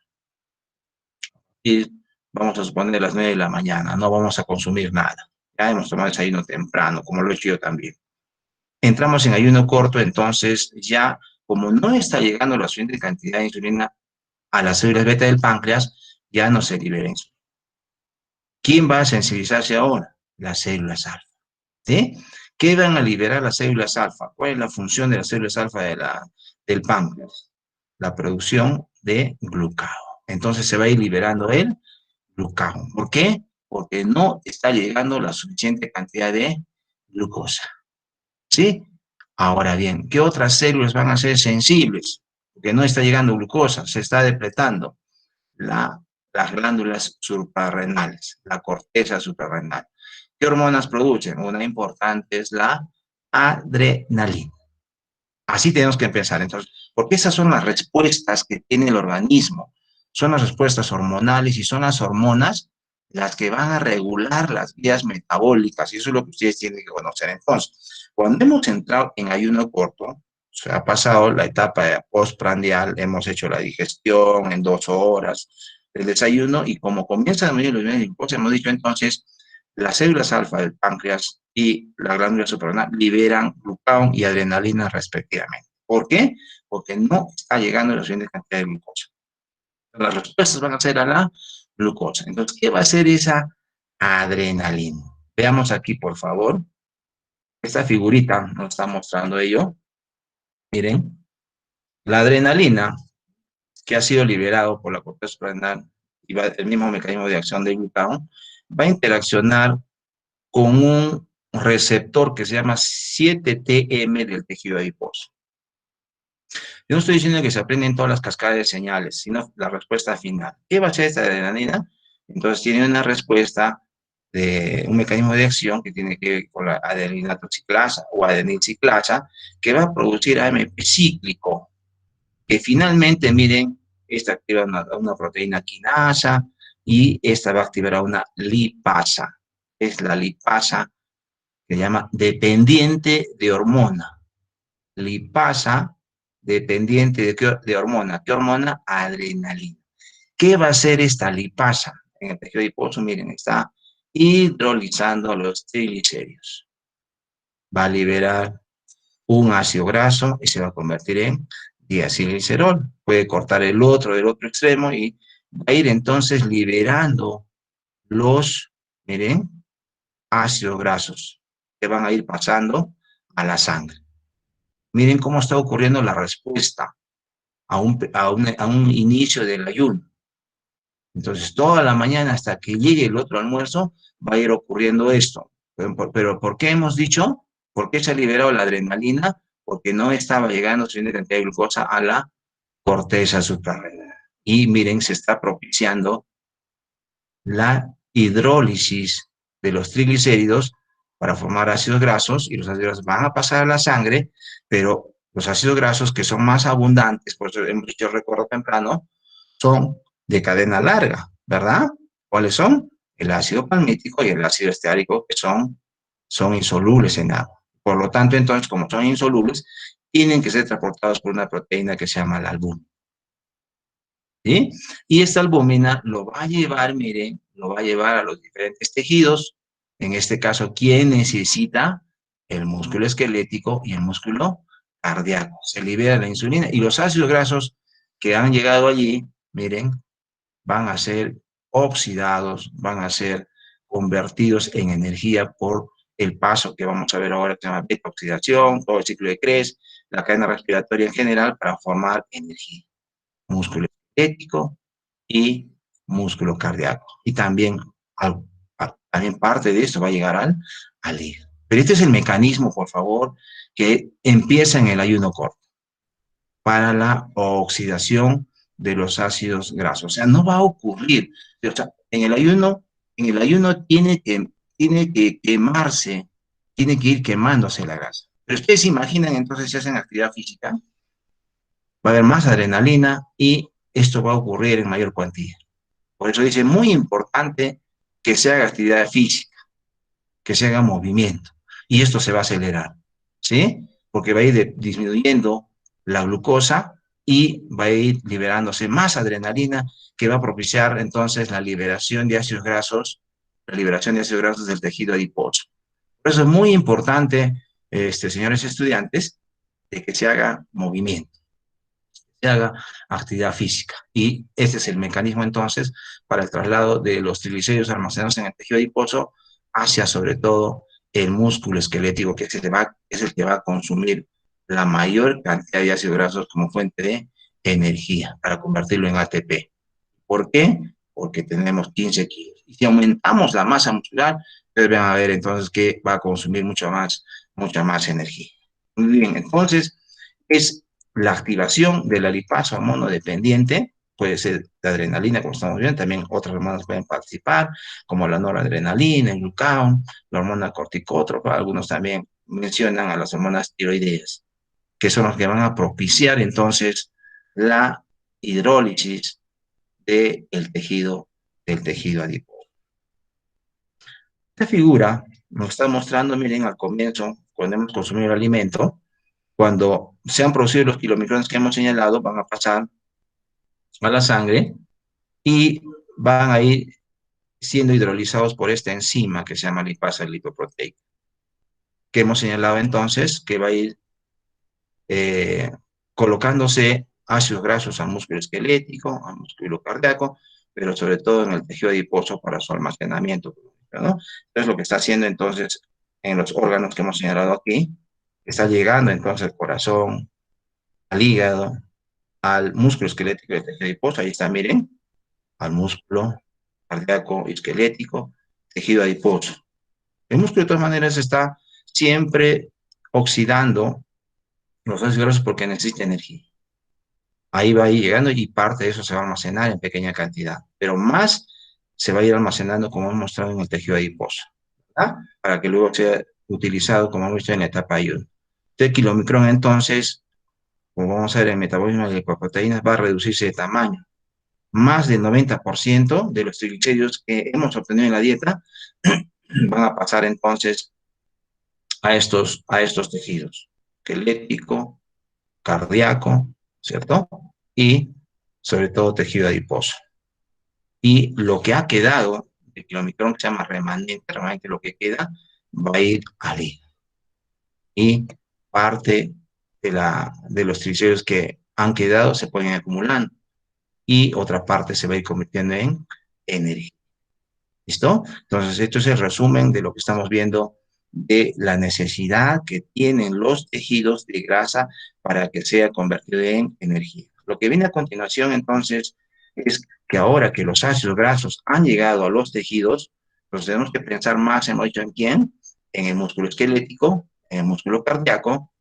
Y vamos a suponer las 9 de la mañana, no vamos a consumir nada. Ya hemos tomado desayuno temprano, como lo he hecho yo también. Entramos en ayuno corto, entonces ya, como no está llegando la suficiente cantidad de insulina a las células beta del páncreas, ya no se libera insulina. ¿Quién va a sensibilizarse ahora? Las células alfa. ¿Sí? ¿Qué van a liberar las células alfa? ¿Cuál es la función de las células alfa del páncreas? La producción de glucagón. Entonces se va a ir liberando el glucagón. ¿Por qué? Porque no está llegando la suficiente cantidad de glucosa. ¿Sí? Ahora bien, ¿qué otras células van a ser sensibles? Porque no está llegando glucosa, se está depletando las glándulas suprarrenales, la corteza suprarrenal. ¿Qué hormonas producen? Una importante es la adrenalina. Así tenemos que empezar. Entonces, porque esas son las respuestas que tiene el organismo. Son las respuestas hormonales y son las hormonas las que van a regular las vías metabólicas. Y eso es lo que ustedes tienen que conocer. Entonces, cuando hemos entrado en ayuno corto, se ha pasado la etapa postprandial, hemos hecho la digestión en 2 horas, el desayuno, y como comienzan a medir los niveles de glucosa, hemos dicho entonces, las células alfa del páncreas y la glándula suprarrenal liberan glucagón y adrenalina respectivamente. ¿Por qué? Porque no está llegando la suficiente cantidad de glucosa. Las respuestas van a ser a la glucosa. Entonces, ¿qué va a hacer esa adrenalina? Veamos aquí, por favor. Esta figurita nos está mostrando ello. Miren, la adrenalina que ha sido liberado por la corteza suprarrenal y el mismo mecanismo de acción del glucagón, va a interaccionar con un receptor que se llama 7TM del tejido adiposo. Yo no estoy diciendo que se aprenden todas las cascadas de señales, sino la respuesta final. ¿Qué va a ser esta adrenalina? Entonces tiene una respuesta de un mecanismo de acción que tiene que ver con la adeninatoxiclasa o adenilciclasa, que va a producir AMP cíclico, que finalmente, miren, esta activa una proteína quinasa y esta va a activar a una lipasa. Es la lipasa que se llama dependiente de hormona. Lipasa dependiente de hormona. ¿Qué hormona? Adrenalina. ¿Qué va a hacer esta lipasa? En el tejido adiposo, miren, está hidrolizando los triglicéridos. Va a liberar un ácido graso y se va a convertir en diacilglicerol. Puede cortar el otro del otro extremo y va a ir entonces liberando los, miren, ácidos grasos que van a ir pasando a la sangre. Miren cómo está ocurriendo la respuesta a un inicio del ayuno. Entonces, toda la mañana hasta que llegue el otro almuerzo, va a ir ocurriendo esto. Pero ¿por qué hemos dicho? ¿Por qué se ha liberado la adrenalina? Porque no estaba llegando suficiente cantidad de glucosa a la corteza suprarrenal. Y miren, se está propiciando la hidrólisis de los triglicéridos para formar ácidos grasos, y los ácidos grasos van a pasar a la sangre, pero los ácidos grasos que son más abundantes, por eso hemos dicho, recuerdo temprano, son de cadena larga, ¿verdad? ¿Cuáles son? El ácido palmítico y el ácido esteárico, que son insolubles en agua. Por lo tanto, entonces, como son insolubles, tienen que ser transportados por una proteína que se llama la albúmina. ¿Sí? Y esta albúmina lo va a llevar, miren, lo va a llevar a los diferentes tejidos. En este caso, ¿quién necesita el músculo esquelético y el músculo cardíaco. Se libera la insulina y los ácidos grasos que han llegado allí, miren, van a ser oxidados, van a ser convertidos en energía por el paso que vamos a ver ahora, que se llama beta-oxidación, todo el ciclo de Krebs, la cadena respiratoria en general, para formar energía. Músculo esquelético y músculo cardíaco. Y también, también parte de esto va a llegar al hígado. Pero este es el mecanismo, por favor, que empieza en el ayuno corto para la oxidación de los ácidos grasos. O sea, no va a ocurrir. O sea, en el ayuno tiene que quemarse, tiene que ir quemándose la grasa. Pero ustedes se imaginan, entonces, si hacen actividad física, va a haber más adrenalina y esto va a ocurrir en mayor cuantía. Por eso dice, muy importante que se haga actividad física, que se haga movimiento. Y esto se va a acelerar, ¿sí? Porque va a ir disminuyendo la glucosa y va a ir liberándose más adrenalina que va a propiciar entonces la liberación de ácidos grasos, del tejido adiposo. Por eso es muy importante, señores estudiantes, de que se haga movimiento, se haga actividad física. Y ese es el mecanismo entonces para el traslado de los triglicéridos almacenados en el tejido adiposo hacia sobre todo el músculo esquelético, que es el que va a consumir la mayor cantidad de ácidos grasos como fuente de energía para convertirlo en ATP. ¿Por qué? Porque tenemos 15 kilos. Y si aumentamos la masa muscular, ustedes van a ver entonces que va a consumir mucha más energía. Muy bien, entonces es la activación de la lipasa monodependiente, puede ser de adrenalina, como estamos viendo, también otras hormonas pueden participar, como la noradrenalina, el glucagón, la hormona corticótropa, algunos también mencionan a las hormonas tiroideas, que son las que van a propiciar entonces la hidrólisis del tejido adiposo. Esta figura nos está mostrando, miren, al comienzo, cuando hemos consumido el alimento, cuando se han producido los kilomicrones que hemos señalado, van a pasar a la sangre y van a ir siendo hidrolizados por esta enzima que se llama lipasa lipoproteica, que hemos señalado entonces que va a ir colocándose ácidos grasos al músculo esquelético, al músculo cardíaco, pero sobre todo en el tejido adiposo para su almacenamiento, ¿no? Entonces lo que está haciendo entonces en los órganos que hemos señalado aquí, está llegando entonces al corazón, al hígado, al músculo esquelético del tejido adiposo, ahí está, miren, al músculo cardíaco y esquelético, tejido adiposo. El músculo de todas maneras está siempre oxidando los ácidos grasos porque necesita energía. Ahí va a ir llegando y parte de eso se va a almacenar en pequeña cantidad, pero más se va a ir almacenando como hemos mostrado en el tejido adiposo, ¿verdad? Para que luego sea utilizado como hemos visto en la etapa ayuno. Este kilomicrón entonces, como vamos a ver en el metabolismo de lipoproteínas, va a reducirse de tamaño. Más del 90% de los triglicéridos que hemos obtenido en la dieta van a pasar entonces a estos tejidos, esquelético, cardíaco, ¿cierto? Y sobre todo tejido adiposo. Y lo que ha quedado, el kilomicrón que se llama remanente, lo que queda, va a ir al hígado. Y parte de los triglicéridos que han quedado se pueden ir acumulando. Y otra parte se va a ir convirtiendo en energía. ¿Listo? Entonces, esto es el resumen de lo que estamos viendo de la necesidad que tienen los tejidos de grasa para que sea convertido en energía. Lo que viene a continuación, entonces, es que ahora que los ácidos grasos han llegado a los tejidos, pues tenemos que pensar más en quién, en el músculo esquelético, en el músculo cardíaco,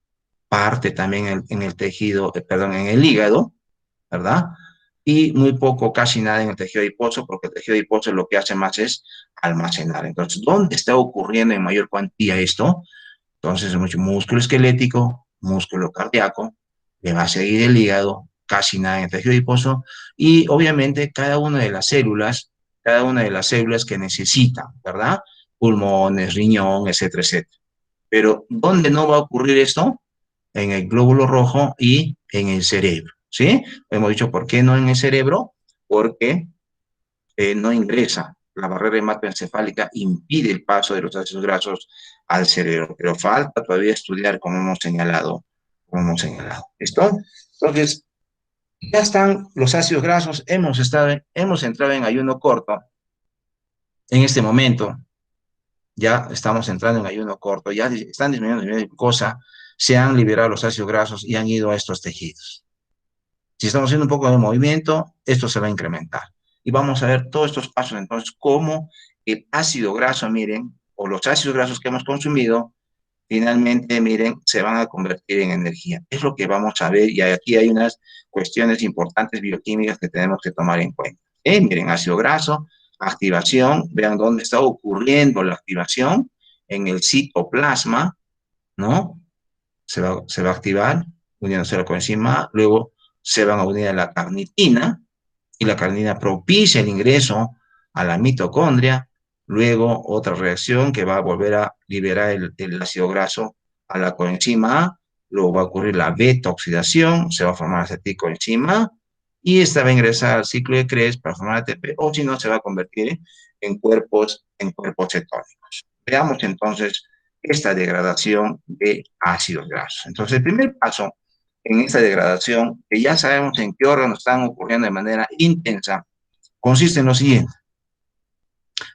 parte también en el tejido, en el hígado, ¿verdad? Y muy poco, casi nada en el tejido adiposo, porque el tejido adiposo lo que hace más es almacenar. Entonces, ¿dónde está ocurriendo en mayor cuantía esto? Entonces, mucho músculo esquelético, músculo cardíaco, le va a seguir el hígado, casi nada en el tejido adiposo, y obviamente cada una de las células que necesitan, ¿verdad? Pulmones, riñón, etcétera, etcétera. Pero, ¿dónde no va a ocurrir esto? En el glóbulo rojo y en el cerebro, ¿sí? Hemos dicho, ¿por qué no en el cerebro? Porque no ingresa la barrera hematoencefálica impide el paso de los ácidos grasos al cerebro, pero falta todavía estudiar como hemos señalado, ¿listo? Entonces, ya están los ácidos grasos, hemos entrado en ayuno corto en este momento, ya estamos entrando en ayuno corto, ya están disminuyendo el nivel de glucosa, se han liberado los ácidos grasos y han ido a estos tejidos. Si estamos haciendo un poco de movimiento, esto se va a incrementar. Y vamos a ver todos estos pasos, entonces, cómo el ácido graso, miren, o los ácidos grasos que hemos consumido, finalmente, miren, se van a convertir en energía. Es lo que vamos a ver, y aquí hay unas cuestiones importantes bioquímicas que tenemos que tomar en cuenta. Miren, ácido graso, activación, vean dónde está ocurriendo la activación, en el citoplasma, ¿no? Se va a activar, uniéndose a la coenzima A, luego se van a unir a la carnitina, y la carnitina propicia el ingreso a la mitocondria, luego otra reacción que va a volver a liberar el ácido graso a la coenzima A, luego va a ocurrir la beta-oxidación, se va a formar aceticoenzima A, y esta va a ingresar al ciclo de Krebs para formar ATP, o si no, se va a convertir en cuerpos cetónicos. Veamos entonces esta degradación de ácidos grasos. Entonces, el primer paso en esta degradación, que ya sabemos en qué órganos están ocurriendo de manera intensa, consiste en lo siguiente.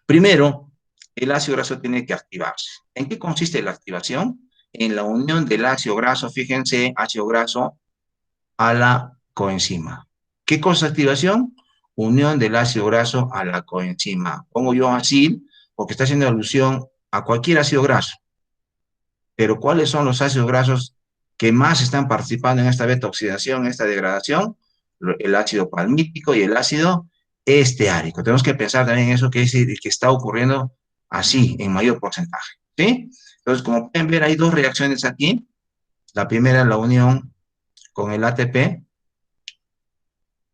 Primero, el ácido graso tiene que activarse. ¿En qué consiste la activación? En la unión del ácido graso, fíjense, ácido graso a la coenzima. ¿Qué cosa es activación? Unión del ácido graso a la coenzima. Pongo yo así porque está haciendo alusión a cualquier ácido graso. Pero ¿cuáles son los ácidos grasos que más están participando en esta beta-oxidación, en esta degradación? El ácido palmítico y el ácido esteárico. Tenemos que pensar también en eso que está ocurriendo así, en mayor porcentaje, ¿sí? Entonces, como pueden ver, hay dos reacciones aquí. La primera es la unión con el ATP,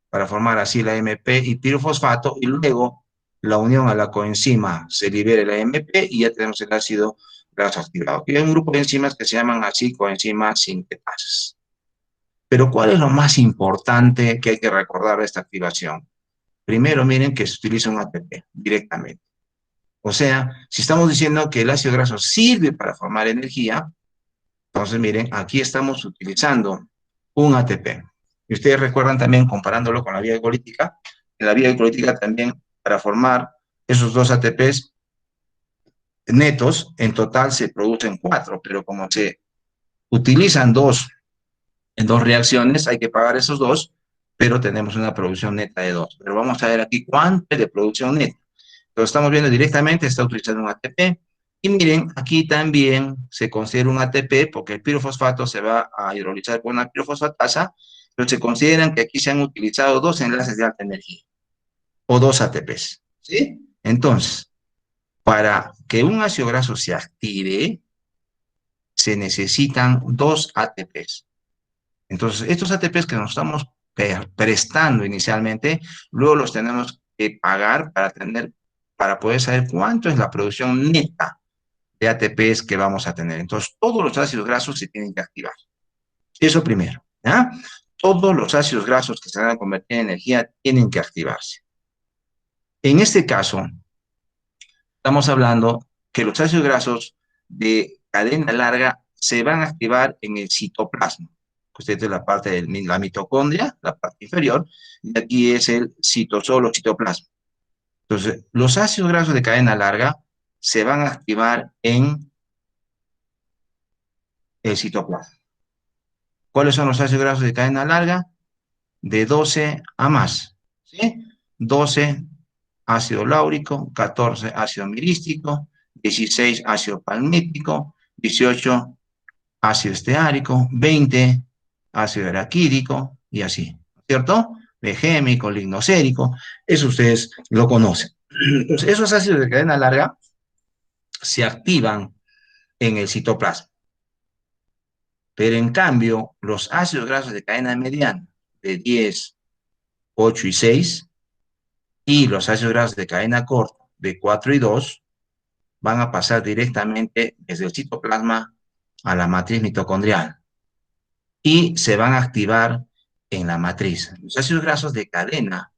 para formar así la AMP y pirofosfato, y luego la unión a la coenzima se libera el AMP y ya tenemos el ácido graso activado. Aquí hay un grupo de enzimas que se llaman así coenzimas sintetasas. Pero ¿cuál es lo más importante que hay que recordar de esta activación? Primero, miren que se utiliza un ATP directamente. O sea, si estamos diciendo que el ácido graso sirve para formar energía, entonces miren, aquí estamos utilizando un ATP. Y ustedes recuerdan también, comparándolo con la vía glucolítica, en la vía glucolítica también, para formar esos dos ATPs netos, en total se producen 4, pero como se utilizan en dos reacciones, hay que pagar esos 2, pero tenemos una producción neta de 2. Pero vamos a ver aquí cuánto es de producción neta. Lo estamos viendo directamente, está utilizando un ATP. Y miren, aquí también se considera un ATP porque el pirofosfato se va a hidrolizar con una pirofosfatasa, pero se consideran que aquí se han utilizado 2 enlaces de alta energía o 2 ATPs, ¿sí? Entonces, para que un ácido graso se active, se necesitan 2 ATPs. Entonces, estos ATPs que nos estamos prestando inicialmente, luego los tenemos que pagar para poder saber cuánto es la producción neta de ATPs que vamos a tener. Entonces, todos los ácidos grasos se tienen que activar. Eso primero, ¿ya? Todos los ácidos grasos que se van a convertir en energía tienen que activarse. En este caso, estamos hablando que los ácidos grasos de cadena larga se van a activar en el citoplasma. Usted es la parte de la mitocondria, la parte inferior, y aquí es el citosol o citoplasma. Entonces, los ácidos grasos de cadena larga se van a activar en el citoplasma. ¿Cuáles son los ácidos grasos de cadena larga? De 12 a más, ¿sí? 12 ácido láurico, 14 ácido mirístico, 16 ácido palmítico, 18 ácido esteárico, 20 ácido araquídico y así, ¿cierto? Begémico, lignocérico, eso ustedes lo conocen. Entonces, esos ácidos de cadena larga se activan en el citoplasma. Pero en cambio, los ácidos grasos de cadena mediana, de 10, 8 y 6, y los ácidos grasos de cadena corta, de 4 y 2, van a pasar directamente desde el citoplasma a la matriz mitocondrial y se van a activar en la matriz. Los ácidos grasos de cadena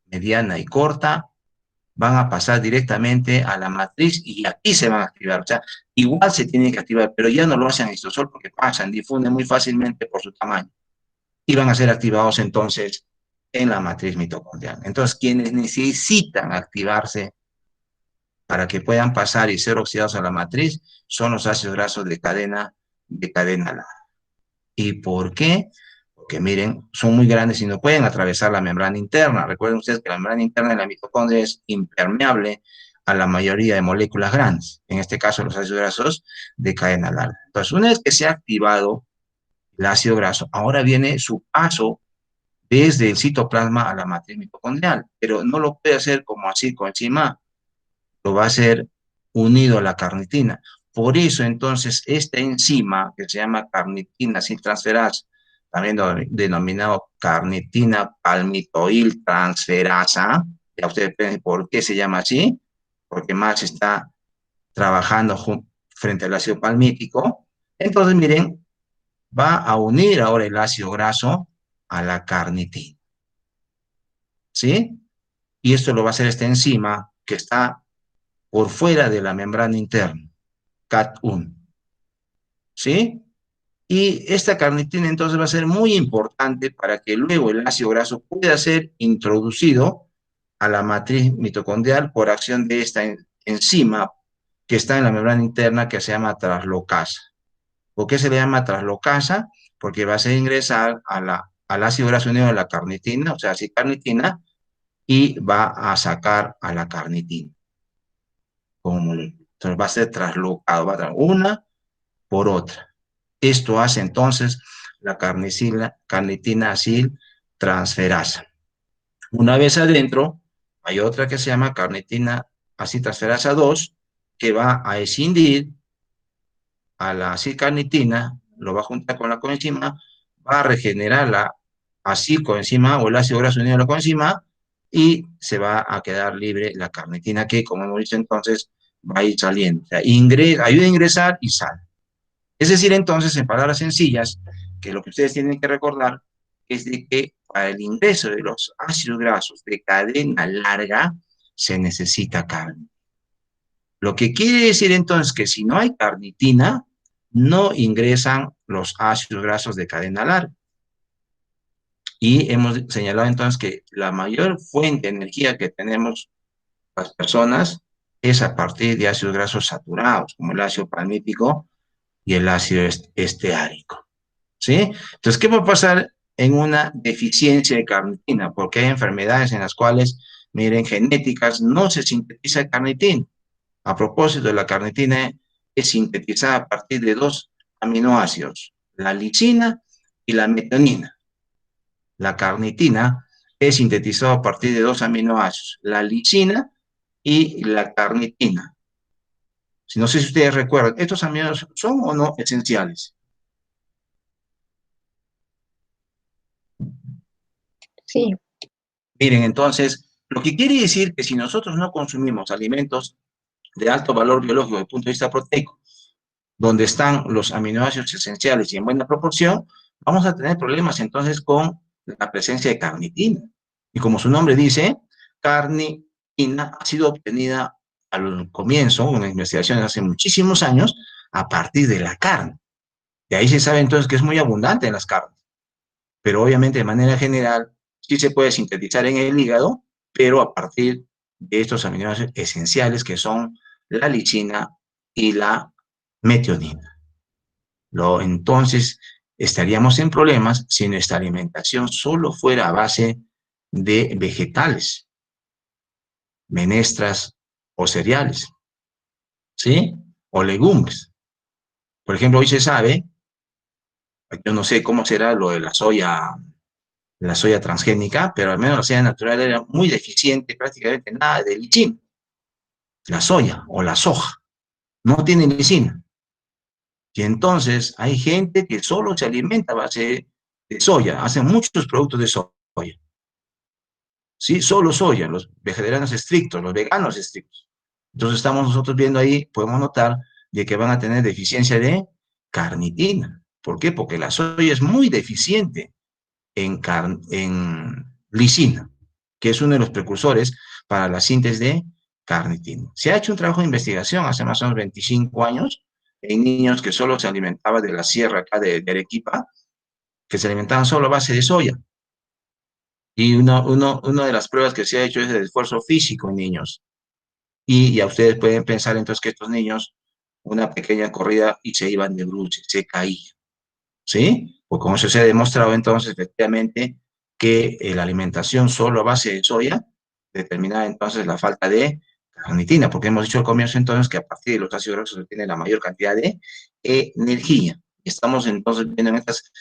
mediana y corta van a pasar directamente a la matriz y aquí se van a activar. O sea, igual se tienen que activar, pero ya no lo hacen en histosol porque pasan, difunden muy fácilmente por su tamaño y van a ser activados entonces en la matriz mitocondrial. Entonces, quienes necesitan activarse para que puedan pasar y ser oxidados a la matriz son los ácidos grasos de cadena larga. ¿Y por qué? Porque miren, son muy grandes y no pueden atravesar la membrana interna. Recuerden ustedes que la membrana interna de la mitocondria es impermeable a la mayoría de moléculas grandes, en este caso los ácidos grasos de cadena larga. Entonces, una vez que se ha activado el ácido graso, ahora viene su paso desde el citoplasma a la matriz mitocondrial, pero no lo puede hacer como así coenzima, lo va a hacer unido a la carnitina. Por eso, entonces, esta enzima que se llama carnitina transferasa, también denominado carnitina palmitoil transferasa, ya ustedes ven por qué se llama así, porque más está trabajando frente al ácido palmítico. Entonces, miren, va a unir ahora el ácido graso a la carnitina, ¿sí? Y esto lo va a hacer esta enzima que está por fuera de la membrana interna, CAT1, ¿sí? Y esta carnitina entonces va a ser muy importante para que luego el ácido graso pueda ser introducido a la matriz mitocondrial por acción de esta enzima que está en la membrana interna que se llama traslocasa. ¿Por qué se le llama traslocasa? Porque va a hacer ingresar al ácido graso unido a la carnitina, o sea, así carnitina, y va a sacar a la carnitina. Entonces va a ser traslocado, va a dar una por otra. Esto hace entonces la carnitina acil transferasa. Una vez adentro, hay otra que se llama carnitina acil transferasa 2, que va a escindir a la acilcarnitina, lo va a juntar con la coenzima, va a regenerar la acilcoenzima o el ácido graso unido a la coenzima y se va a quedar libre la carnitina que, como hemos dicho entonces, va a ir saliendo. O sea, ayuda a ingresar y sale. Es decir, entonces, en palabras sencillas, que lo que ustedes tienen que recordar es de que para el ingreso de los ácidos grasos de cadena larga se necesita carne. Lo que quiere decir entonces que si no hay carnitina, no ingresan los ácidos grasos de cadena larga. Y hemos señalado entonces que la mayor fuente de energía que tenemos las personas es a partir de ácidos grasos saturados, como el ácido palmítico y el ácido esteárico. ¿Sí? Entonces, ¿qué va a pasar en una deficiencia de carnitina? Porque hay enfermedades en las cuales, miren, genéticas, no se sintetiza carnitina. A propósito, la carnitina es sintetizada a partir de dos aminoácidos, la lisina y la metionina. La carnitina es sintetizada a partir de dos aminoácidos, la lisina y la carnitina. Si no sé si ustedes recuerdan, ¿estos aminoácidos son o no esenciales? Sí, Miren, entonces, lo que quiere decir que si nosotros no consumimos alimentos de alto valor biológico desde el punto de vista proteico, donde están los aminoácidos esenciales y en buena proporción, vamos a tener problemas entonces con la presencia de carnitina. Y como su nombre dice, carnitina ha sido obtenida al comienzo, en investigaciones hace muchísimos años, a partir de la carne. De ahí se sabe entonces que es muy abundante en las carnes. Pero obviamente de manera general sí se puede sintetizar en el hígado, pero a partir de estos aminoácidos esenciales que son la lisina y la metionina. Entonces, estaríamos en problemas si nuestra alimentación solo fuera a base de vegetales, menestras o cereales, ¿sí? O legumbres. Por ejemplo, hoy se sabe, yo no sé cómo será lo de la soya transgénica, pero al menos la soya natural era muy deficiente, prácticamente nada de lisina. La soya o la soja no tiene lisina. Y entonces hay gente que solo se alimenta a base de soya, hacen muchos productos de soya. ¿Sí? Solo soya, los vegetarianos estrictos, los veganos estrictos. Entonces estamos nosotros viendo ahí, podemos notar de que van a tener deficiencia de carnitina. ¿Por qué? Porque la soya es muy deficiente en lisina, que es uno de los precursores para la síntesis de carnitina. Se ha hecho un trabajo de investigación hace más o menos 25 años en niños que solo se alimentaban de la sierra acá de Arequipa, que se alimentaban solo a base de soya. Y una de las pruebas que se ha hecho es el esfuerzo físico en niños. Y ya ustedes pueden pensar entonces que estos niños, una pequeña corrida y se iban de bruces, se caían. ¿Sí? Pues con eso se ha demostrado entonces efectivamente que la alimentación solo a base de soya determina entonces la falta de carnitina, porque hemos dicho al comienzo entonces que a partir de los ácidos grasos se tiene la mayor cantidad de energía. Estamos entonces viendo en estas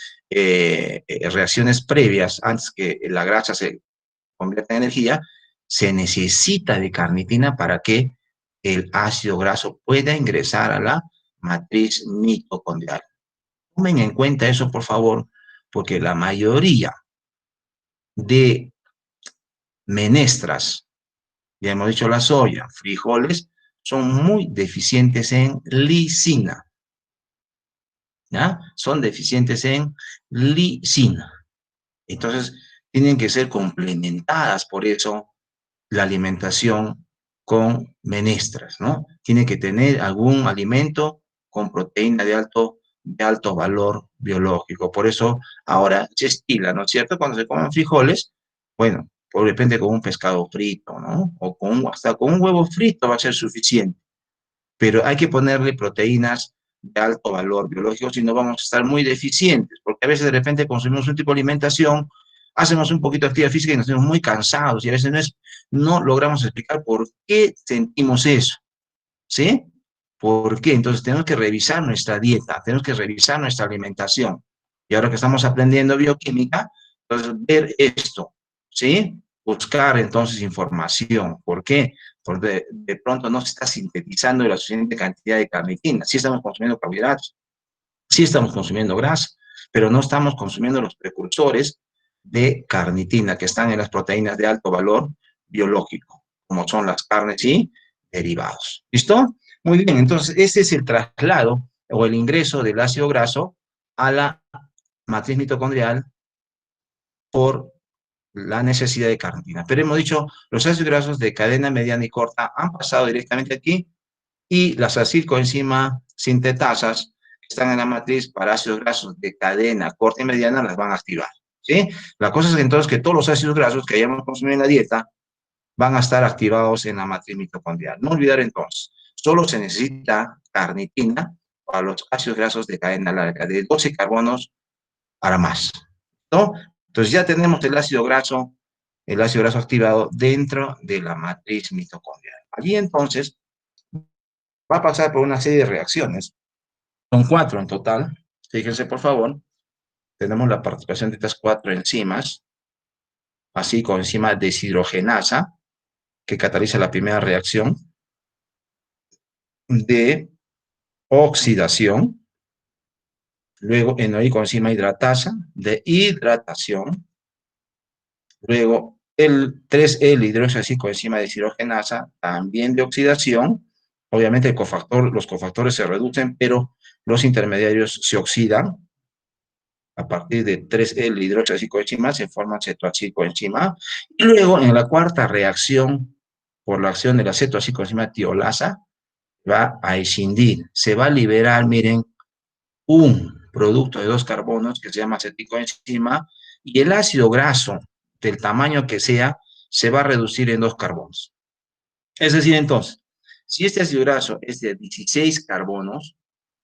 reacciones previas, antes que la grasa se convierta en energía, se necesita de carnitina para que el ácido graso pueda ingresar a la matriz mitocondrial. Tomen en cuenta eso, por favor, porque la mayoría de menestras, ya hemos dicho la soya, frijoles, son muy deficientes en lisina. ¿Ya? Son deficientes en lisina. Entonces, tienen que ser complementadas, por eso, la alimentación con menestras, ¿no? Tiene que tener algún alimento con proteína de alto valor biológico. Por eso ahora se estila, ¿no es cierto? Cuando se comen frijoles, bueno, de repente con un pescado frito, ¿no? O hasta con un huevo frito va a ser suficiente. Pero hay que ponerle proteínas de alto valor biológico, si no vamos a estar muy deficientes, porque a veces de repente consumimos un tipo de alimentación, hacemos un poquito de actividad física y nos sentimos muy cansados y a veces no logramos explicar por qué sentimos eso, ¿sí? ¿Por qué? Entonces tenemos que revisar nuestra dieta, tenemos que revisar nuestra alimentación. Y ahora que estamos aprendiendo bioquímica, entonces ver esto, ¿sí? Buscar entonces información. ¿Por qué? Porque de pronto no se está sintetizando la suficiente cantidad de carnitina. Sí estamos consumiendo carbohidratos, sí estamos consumiendo grasa, pero no estamos consumiendo los precursores de carnitina que están en las proteínas de alto valor biológico, como son las carnes y derivados. ¿Listo? Muy bien, entonces ese es el traslado o el ingreso del ácido graso a la matriz mitocondrial por la necesidad de carnitina. Pero hemos dicho, los ácidos grasos de cadena mediana y corta han pasado directamente aquí y las acilcoenzima sintetasas que están en la matriz para ácidos grasos de cadena corta y mediana las van a activar. ¿Sí? La cosa es entonces que todos los ácidos grasos que hayamos consumido en la dieta van a estar activados en la matriz mitocondrial. No olvidar entonces, solo se necesita carnitina para los ácidos grasos de cadena larga, de 12 carbonos para más. ¿No? Entonces ya tenemos el ácido graso activado dentro de la matriz mitocondrial. Allí entonces va a pasar por una serie de reacciones. Son 4 en total. Fíjense, por favor. Tenemos la participación de estas 4 enzimas, así coenzima deshidrogenasa, que cataliza la primera reacción de oxidación. Luego, coenzima hidratasa, de hidratación. Luego, el 3L hidroxicoenzima deshidrogenasa, también de oxidación. Obviamente, los cofactores se reducen, pero los intermediarios se oxidan. A partir de 3L hidroxicoenzima se forma cetoacidocoenzima. Y luego, en la cuarta reacción, por la acción de la cetoacidocoenzima tiolasa, va a escindir. Se va a liberar, miren, un producto de 2 carbonos que se llama aceticoenzima y el ácido graso, del tamaño que sea, se va a reducir en 2 carbonos. Es decir, entonces, si este ácido graso es de 16 carbonos,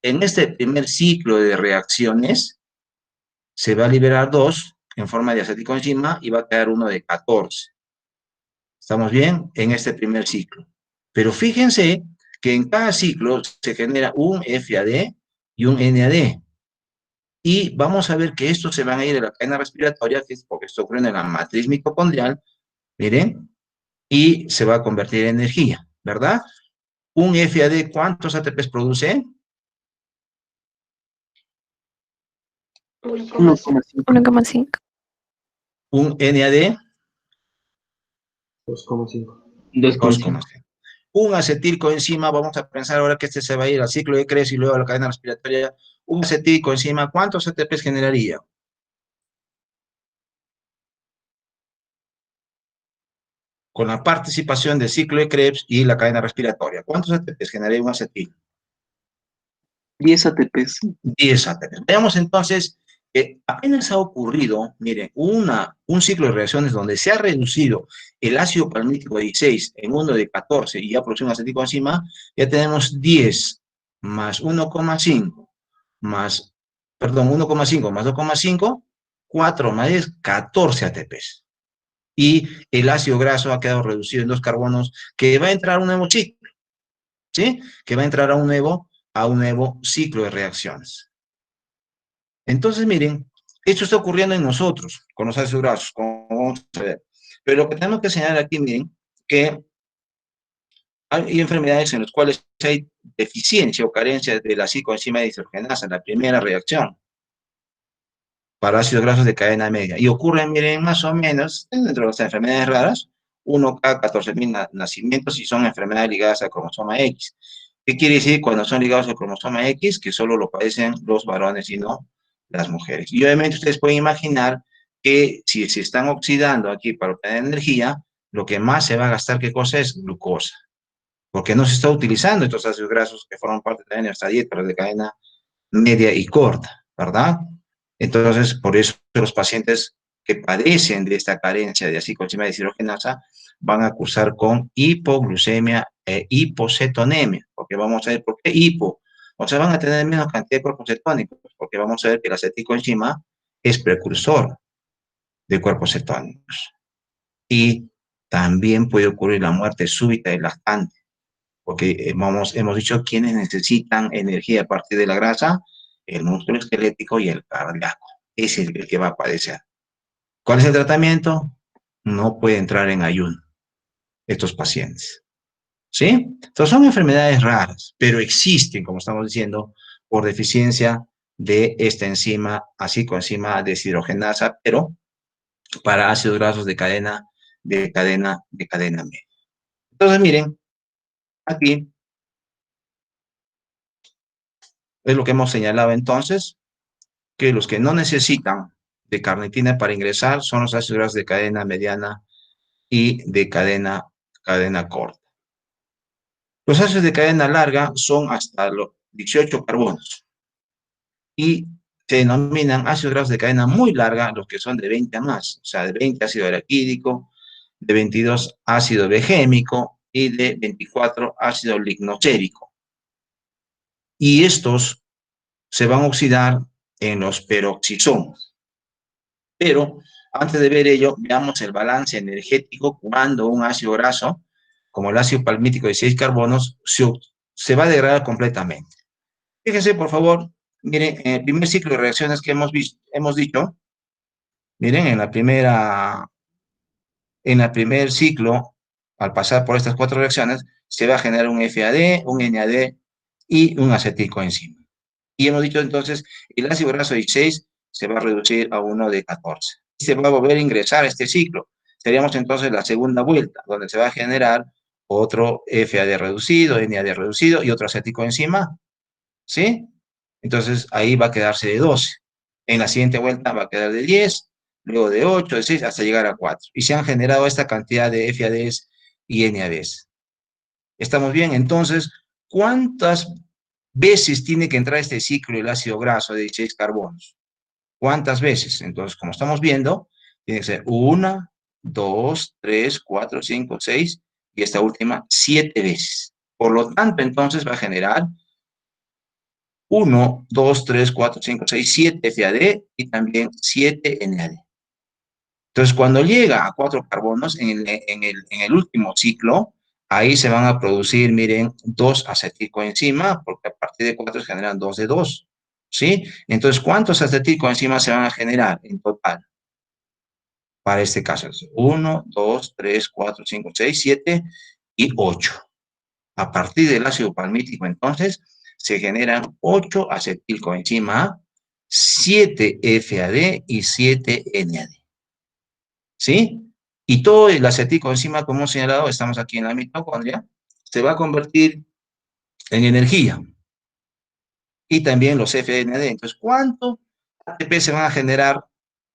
en este primer ciclo de reacciones, se va a liberar 2 en forma de aceticoenzima y va a quedar uno de 14. ¿Estamos bien? En este primer ciclo. Pero fíjense que en cada ciclo se genera un FAD y un NAD. Y vamos a ver que estos se van a ir de la cadena respiratoria, que es porque esto ocurre en la matriz mitocondrial, miren, y se va a convertir en energía, ¿verdad? Un FAD, ¿cuántos ATPs produce? 1,5. 1,5. Un NAD, 2,5. 2,5. Un acetilcoenzima, vamos a pensar ahora que este se va a ir al ciclo de Krebs y luego a la cadena respiratoria. Un acetilcoenzima, ¿cuántos ATPs generaría? con la participación del ciclo de Krebs y la cadena respiratoria. ¿Cuántos ATPs generaría un acetil? 10 ATPs. 10 ATPs. Veamos entonces que apenas ha ocurrido, miren, un ciclo de reacciones donde se ha reducido el ácido palmítico de 16 en uno de 14 y ya produce un aceticoenzima, ya tenemos 10 más 1,5 más, perdón, 1,5 más 2,5, 4 más 10, 14 ATPs. Y el ácido graso ha quedado reducido en 2 carbonos que va a entrar a un nuevo ciclo, ¿sí? Que va a entrar a un nuevo ciclo de reacciones. Entonces, miren, esto está ocurriendo en nosotros, con los ácidos grasos, como vamos a ver. Pero lo que tenemos que señalar aquí, miren, que hay enfermedades en las cuales hay deficiencia o carencia de la cicoenzima deshidrogenasa en la primera reacción para ácidos grasos de cadena media. Y ocurren, miren, más o menos, dentro de las enfermedades raras, 1 cada 14.000 nacimientos y son enfermedades ligadas al cromosoma X. ¿Qué quiere decir cuando son ligados al cromosoma X? Que solo lo padecen los varones y no las mujeres. Y obviamente ustedes pueden imaginar que si se están oxidando aquí para obtener energía, lo que más se va a gastar, ¿qué cosa es? Glucosa. Porque no se está utilizando estos ácidos grasos que forman parte también de nuestra dieta, pero de cadena media y corta, ¿verdad? Entonces, por eso los pacientes que padecen de esta carencia de acetocoenzima deshidrogenasa van a cursar con hipoglucemia e hipocetonemia, porque vamos a ver por qué hipo. O sea, van a tener menos cantidad de cuerpos cetónicos, porque vamos a ver que el acetocoenzima es precursor de cuerpos cetónicos. Y también puede ocurrir la muerte súbita del lactante, porque hemos dicho quiénes necesitan energía a partir de la grasa, el músculo esquelético y el cardíaco. Ese es el que va a padecer. ¿Cuál es el tratamiento? No puede entrar en ayuno estos pacientes. ¿Sí? Entonces son enfermedades raras, pero existen, como estamos diciendo, por deficiencia de esta enzima, así coenzima deshidrogenasa, pero para ácidos grasos de cadena media. Entonces, miren, aquí es lo que hemos señalado entonces, que los que no necesitan de carnitina para ingresar son los ácidos grasos de cadena mediana y de cadena corta. Los ácidos de cadena larga son hasta los 18 carbonos y se denominan ácidos grasos de cadena muy larga los que son de 20 a más, o sea, de 20 ácido araquídico, de 22 ácido begémico y de 24 ácido lignocérico. Y estos se van a oxidar en los peroxisomos. Pero antes de ver ello, veamos el balance energético cuando un ácido graso, como el ácido palmítico de 6 carbonos, se va a degradar completamente. Fíjense, por favor, miren, en el primer ciclo de reacciones que hemos dicho, miren, en el primer ciclo, al pasar por estas 4 reacciones, se va a generar un FAD, un NAD y un acetilcoenzima. Y hemos dicho entonces, el ácido graso 16 se va a reducir a 1 de 14. Y se va a volver a ingresar a este ciclo. Seríamos entonces la segunda vuelta, donde se va a generar otro FAD reducido, NAD reducido y otro acetocoenzima, ¿sí? Entonces ahí va a quedarse de 12. En la siguiente vuelta va a quedar de 10, luego de 8, de 6, hasta llegar a 4. Y se han generado esta cantidad de FADs y NADs. ¿Estamos bien? Entonces, ¿cuántas veces tiene que entrar este ciclo el ácido graso de 16 carbonos? ¿Cuántas veces? Entonces, como estamos viendo, tiene que ser 1, 2, 3, 4, 5, 6 y esta última 7 veces. Por lo tanto, entonces va a generar 1, 2, 3, 4, 5, 6, 7 FAD y también 7 NAD. Entonces, cuando llega a 4 carbonos en el último ciclo, ahí se van a producir, miren, 2 acetilcoenzima, porque a partir de 4 se generan 2 de 2, ¿sí? Entonces, ¿cuántos acetilcoenzimas se van a generar en total? Para este caso, 1, 2, 3, 4, 5, 6, 7 y 8. A partir del ácido palmítico, entonces, se generan 8 acetilcoenzima A, 7 FAD y 7 NAD. ¿Sí? Y todo el acetilcoenzima, como hemos señalado, estamos aquí en la mitocondria, se va a convertir en energía. Y también los FNAD. Entonces, ¿cuánto ATP se van a generar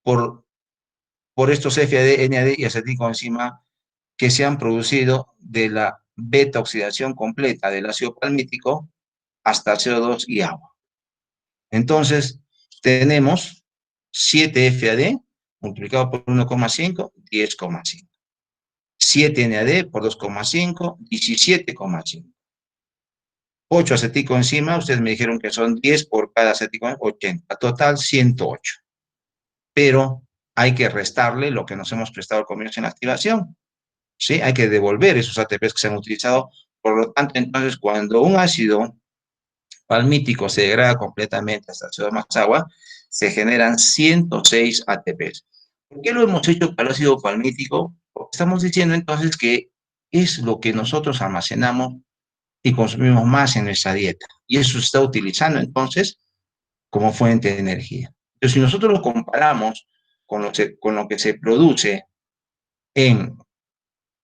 por estos FAD, NAD y acetilcoenzima que se han producido de la beta oxidación completa del ácido palmítico hasta CO2 y agua. Entonces, tenemos 7 FAD multiplicado por 1,5, 10,5. 7 NAD por 2,5, 17,5. 8 aceticoenzima, ustedes me dijeron que son 10 por cada aceticoenzima, 80. Total, 108. Pero hay que restarle lo que nos hemos prestado al comienzo en la activación. ¿Sí? Hay que devolver esos ATPs que se han utilizado. Por lo tanto, entonces, cuando un ácido palmítico se degrada completamente hasta CO2 más agua, se generan 106 ATPs. ¿Por qué lo hemos hecho para el ácido palmítico? Porque estamos diciendo entonces que es lo que nosotros almacenamos y consumimos más en nuestra dieta. Y eso se está utilizando entonces como fuente de energía. Entonces, si nosotros lo comparamos con lo que se produce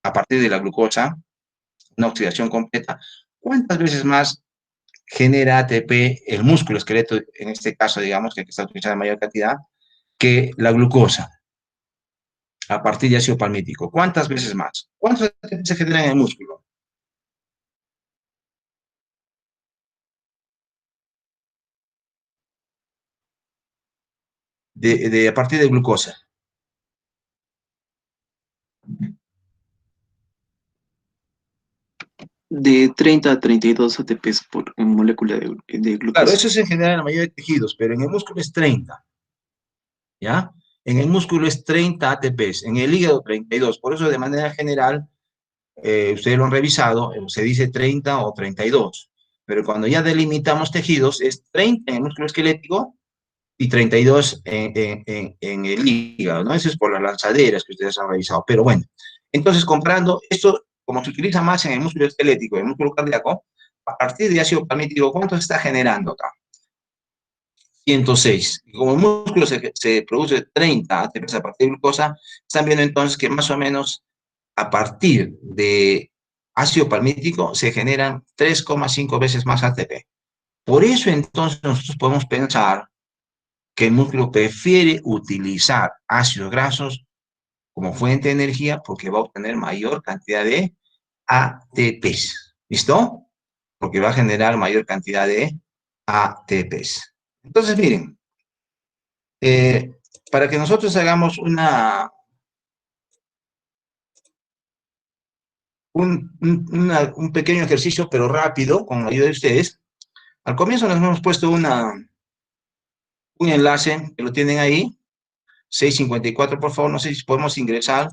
a partir de la glucosa, una oxidación completa, ¿cuántas veces más genera ATP el músculo esqueleto, en este caso, digamos, que está utilizando en mayor cantidad, que la glucosa a partir de ácido palmítico? ¿Cuántas veces más? ¿Cuántos ATP se generan en el músculo? A partir de glucosa. De 30 a 32 ATPs por molécula de Claro, glucosa. eso es en general en la mayoría de tejidos, pero en el músculo es 30, ¿ya? En el músculo es 30 ATPs, en el hígado 32. Por eso, de manera general, ustedes lo han revisado, se dice 30 o 32. Pero cuando ya delimitamos tejidos, es 30 en el músculo esquelético y 32 en el hígado, ¿no? Eso es por las lanzaderas que ustedes han revisado. Pero bueno, entonces comparando esto, como se utiliza más en el músculo esquelético y el músculo cardíaco, a partir de ácido palmítico, ¿cuánto se está generando acá? 106. Y como el músculo se produce 30 ATPs a partir de glucosa, están viendo entonces que más o menos a partir de ácido palmítico se generan 3,5 veces más ATP. Por eso entonces nosotros podemos pensar que el músculo prefiere utilizar ácidos grasos como fuente de energía porque va a obtener mayor cantidad de ATPs. ¿Listo? Porque va a generar mayor cantidad de ATPs. Entonces, miren, para que nosotros hagamos un pequeño ejercicio, pero rápido, con la ayuda de ustedes, al comienzo nos hemos puesto un enlace que lo tienen ahí, 654, por favor, no sé si podemos ingresar.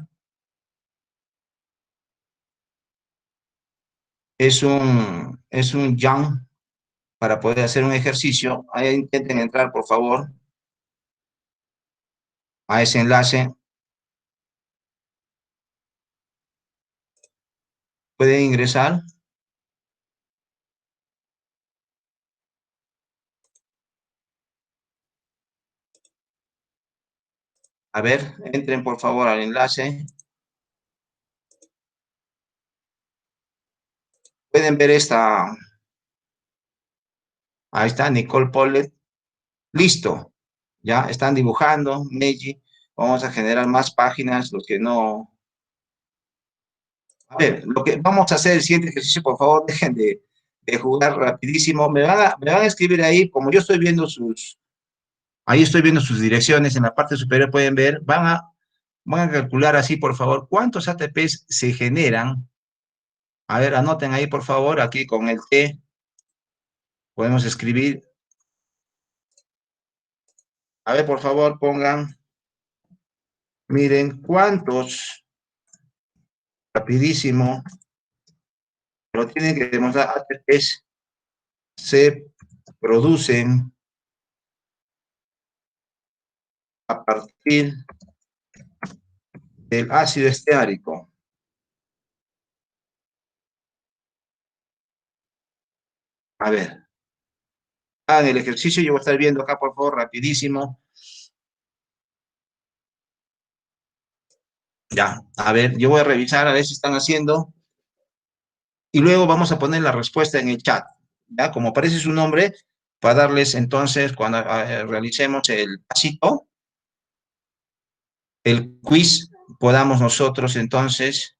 Es un jump para poder hacer un ejercicio. Ahí intenten entrar, por favor, a ese enlace. Pueden ingresar. A ver, entren por favor al enlace. Pueden ver esta. Ahí está, Nicole Pollet. Listo. Ya están dibujando, Meiji. Vamos a generar más páginas, los que no. A ver, lo que vamos a hacer el siguiente ejercicio, por favor, dejen de jugar rapidísimo. Me van a escribir ahí, como yo estoy viendo ahí estoy viendo sus direcciones, en la parte superior pueden ver, van a calcular así, por favor, cuántos ATPs se generan. A ver, anoten ahí, por favor, aquí con el T, podemos escribir. A ver, por favor, pongan, miren, cuántos, rapidísimo, pero tienen que demostrar ATPs se producen a partir del ácido esteárico. A ver, hagan el ejercicio, yo voy a estar viendo acá, por favor, rapidísimo. Ya, a ver, yo voy a revisar a ver si están haciendo. Y luego vamos a poner la respuesta en el chat, ¿ya? Como aparece su nombre, para darles entonces, cuando realicemos el pasito, el quiz, podamos nosotros entonces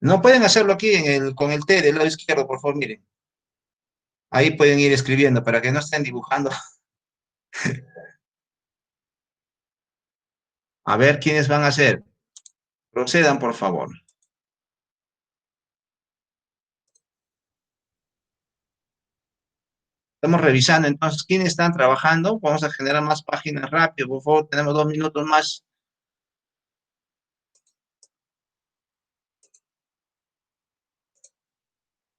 No pueden hacerlo aquí con el T del lado izquierdo, por favor, miren. Ahí pueden ir escribiendo para que no estén dibujando. A ver quiénes van a hacer. Procedan, por favor. Estamos revisando entonces quiénes están trabajando. Vamos a generar más páginas rápido, por favor. Tenemos 2 minutos más.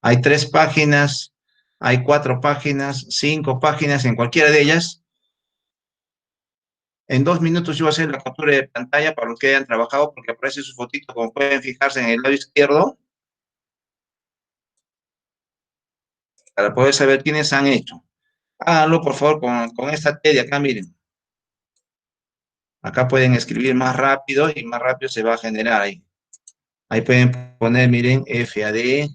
Hay 3 páginas, hay 4 páginas, 5 páginas, en cualquiera de ellas. En 2 minutos yo voy a hacer la captura de pantalla para los que hayan trabajado, porque aparece su fotito, como pueden fijarse en el lado izquierdo, para poder saber quiénes han hecho. Háganlo, por favor, con esta T de acá, miren. Acá pueden escribir más rápido y más rápido se va a generar ahí. Ahí pueden poner, miren, FAD.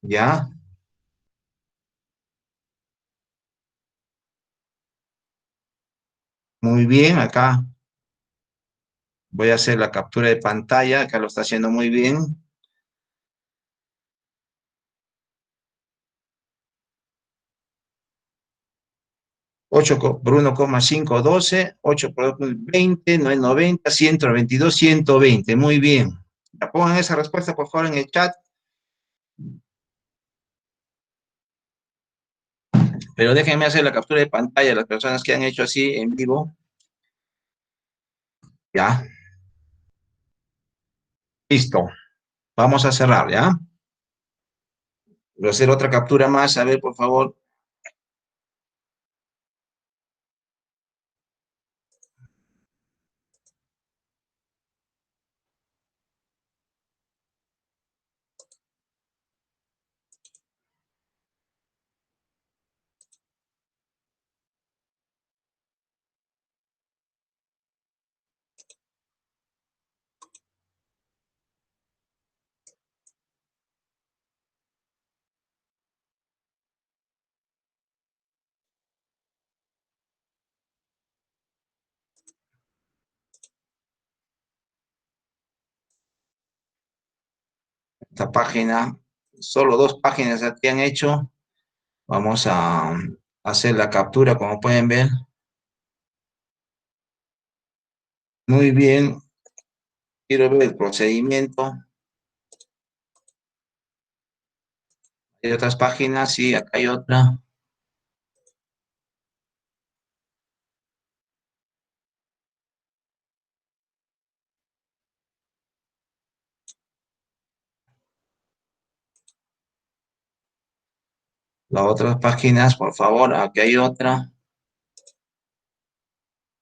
¿Ya? Muy bien, acá voy a hacer la captura de pantalla, acá lo está haciendo muy bien. 8 por 1,5, 12, 8 por 20, 9, 90, 122, 120. Muy bien. Ya pongan esa respuesta, por favor, en el chat. Pero déjenme hacer la captura de pantalla de las personas que han hecho así en vivo. Ya. Listo. Vamos a cerrar, ¿ya? Voy a hacer otra captura más. A ver, por favor. Esta página, solo 2 páginas aquí han hecho. Vamos a hacer la captura, como pueden ver. Muy bien. Quiero ver el procedimiento. Hay otras páginas, sí, acá hay otra. Las otras páginas, por favor, aquí hay otra.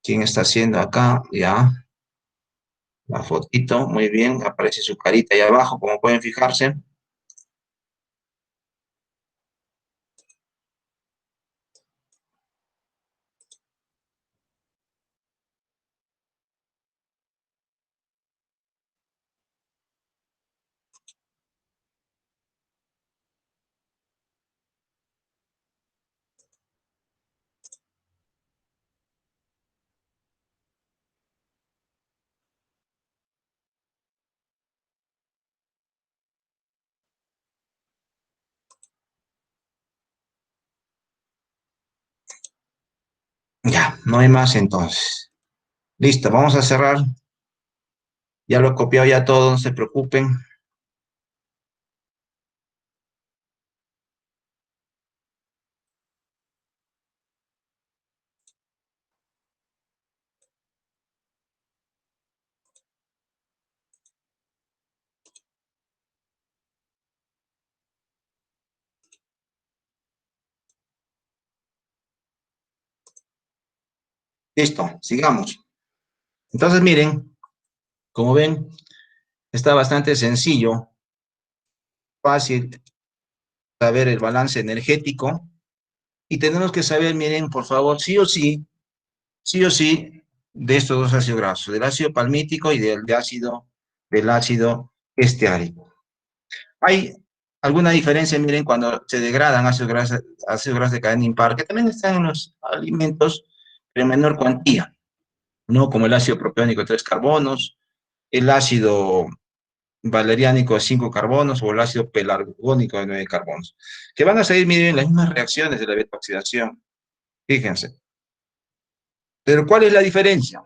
¿Quién está haciendo acá? Ya. La fotito, muy bien. Aparece su carita ahí abajo, como pueden fijarse. Ya, no hay más entonces. Listo, vamos a cerrar. Ya lo he copiado ya todo, no se preocupen. Listo, sigamos. Entonces, miren, como ven, está bastante sencillo, fácil saber el balance energético. Y tenemos que saber, miren, por favor, sí o sí, de estos dos ácidos grasos, del ácido palmítico y del ácido esteárico. Hay alguna diferencia, miren, cuando se degradan ácidos grasos de cadena impar, que también están en los alimentos, pero en menor cuantía. ¿no? Como el ácido propiónico de 3 carbonos, el ácido valeriánico de 5 carbonos o el ácido pelargónico de 9 carbonos, que van a seguir, miren, las mismas reacciones de la beta-oxidación. Fíjense. Pero ¿cuál es la diferencia?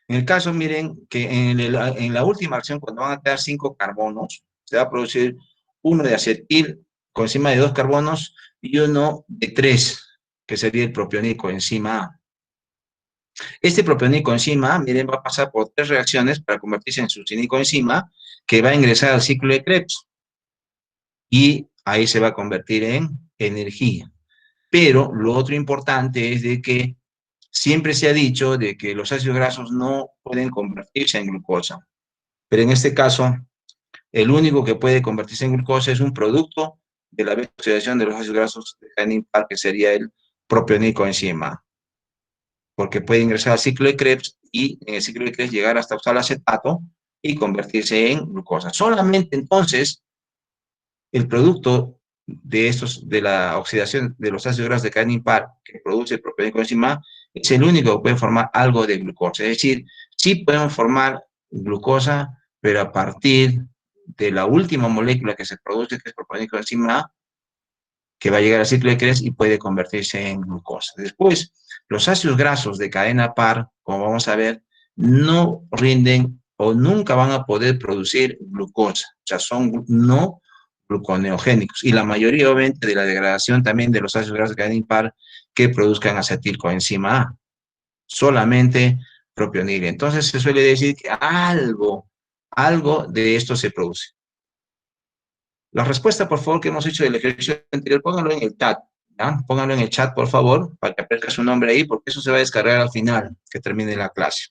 En el caso, miren, que en la última reacción, cuando van a quedar 5 carbonos, se va a producir uno de acetil con encima de 2 carbonos y uno de 3, que sería el propiónico enzima A. Este propiónico enzima A, miren, va a pasar por 3 reacciones para convertirse en succínico enzima, que va a ingresar al ciclo de Krebs. Y ahí se va a convertir en energía. Pero lo otro importante es de que siempre se ha dicho de que los ácidos grasos no pueden convertirse en glucosa. Pero en este caso, el único que puede convertirse en glucosa es un producto de la oxidación de los ácidos grasos de cadena impar, que sería el propiónico enzima. Porque puede ingresar al ciclo de Krebs y en el ciclo de Krebs llegar hasta oxalacetato y convertirse en glucosa. Solamente entonces el producto de la oxidación de los ácidos grasos de cadena impar que produce el propiónico enzima es el único que puede formar algo de glucosa. Es decir, sí podemos formar glucosa, pero a partir de la última molécula que se produce, que es propiónico enzima A, que va a llegar al ciclo de Krebs y puede convertirse en glucosa. Después, los ácidos grasos de cadena par, como vamos a ver, no rinden o nunca van a poder producir glucosa. O sea, son no gluconeogénicos. Y la mayoría, obviamente, de la degradación también de los ácidos grasos de cadena impar que produzcan acetilcoenzima A. Solamente propionil. Entonces, se suele decir que algo de esto se produce. La respuesta, por favor, que hemos hecho del ejercicio anterior, pónganlo en el chat, ¿ya? Pónganlo en el chat, por favor, para que aparezca su nombre ahí, porque eso se va a descargar al final, que termine la clase.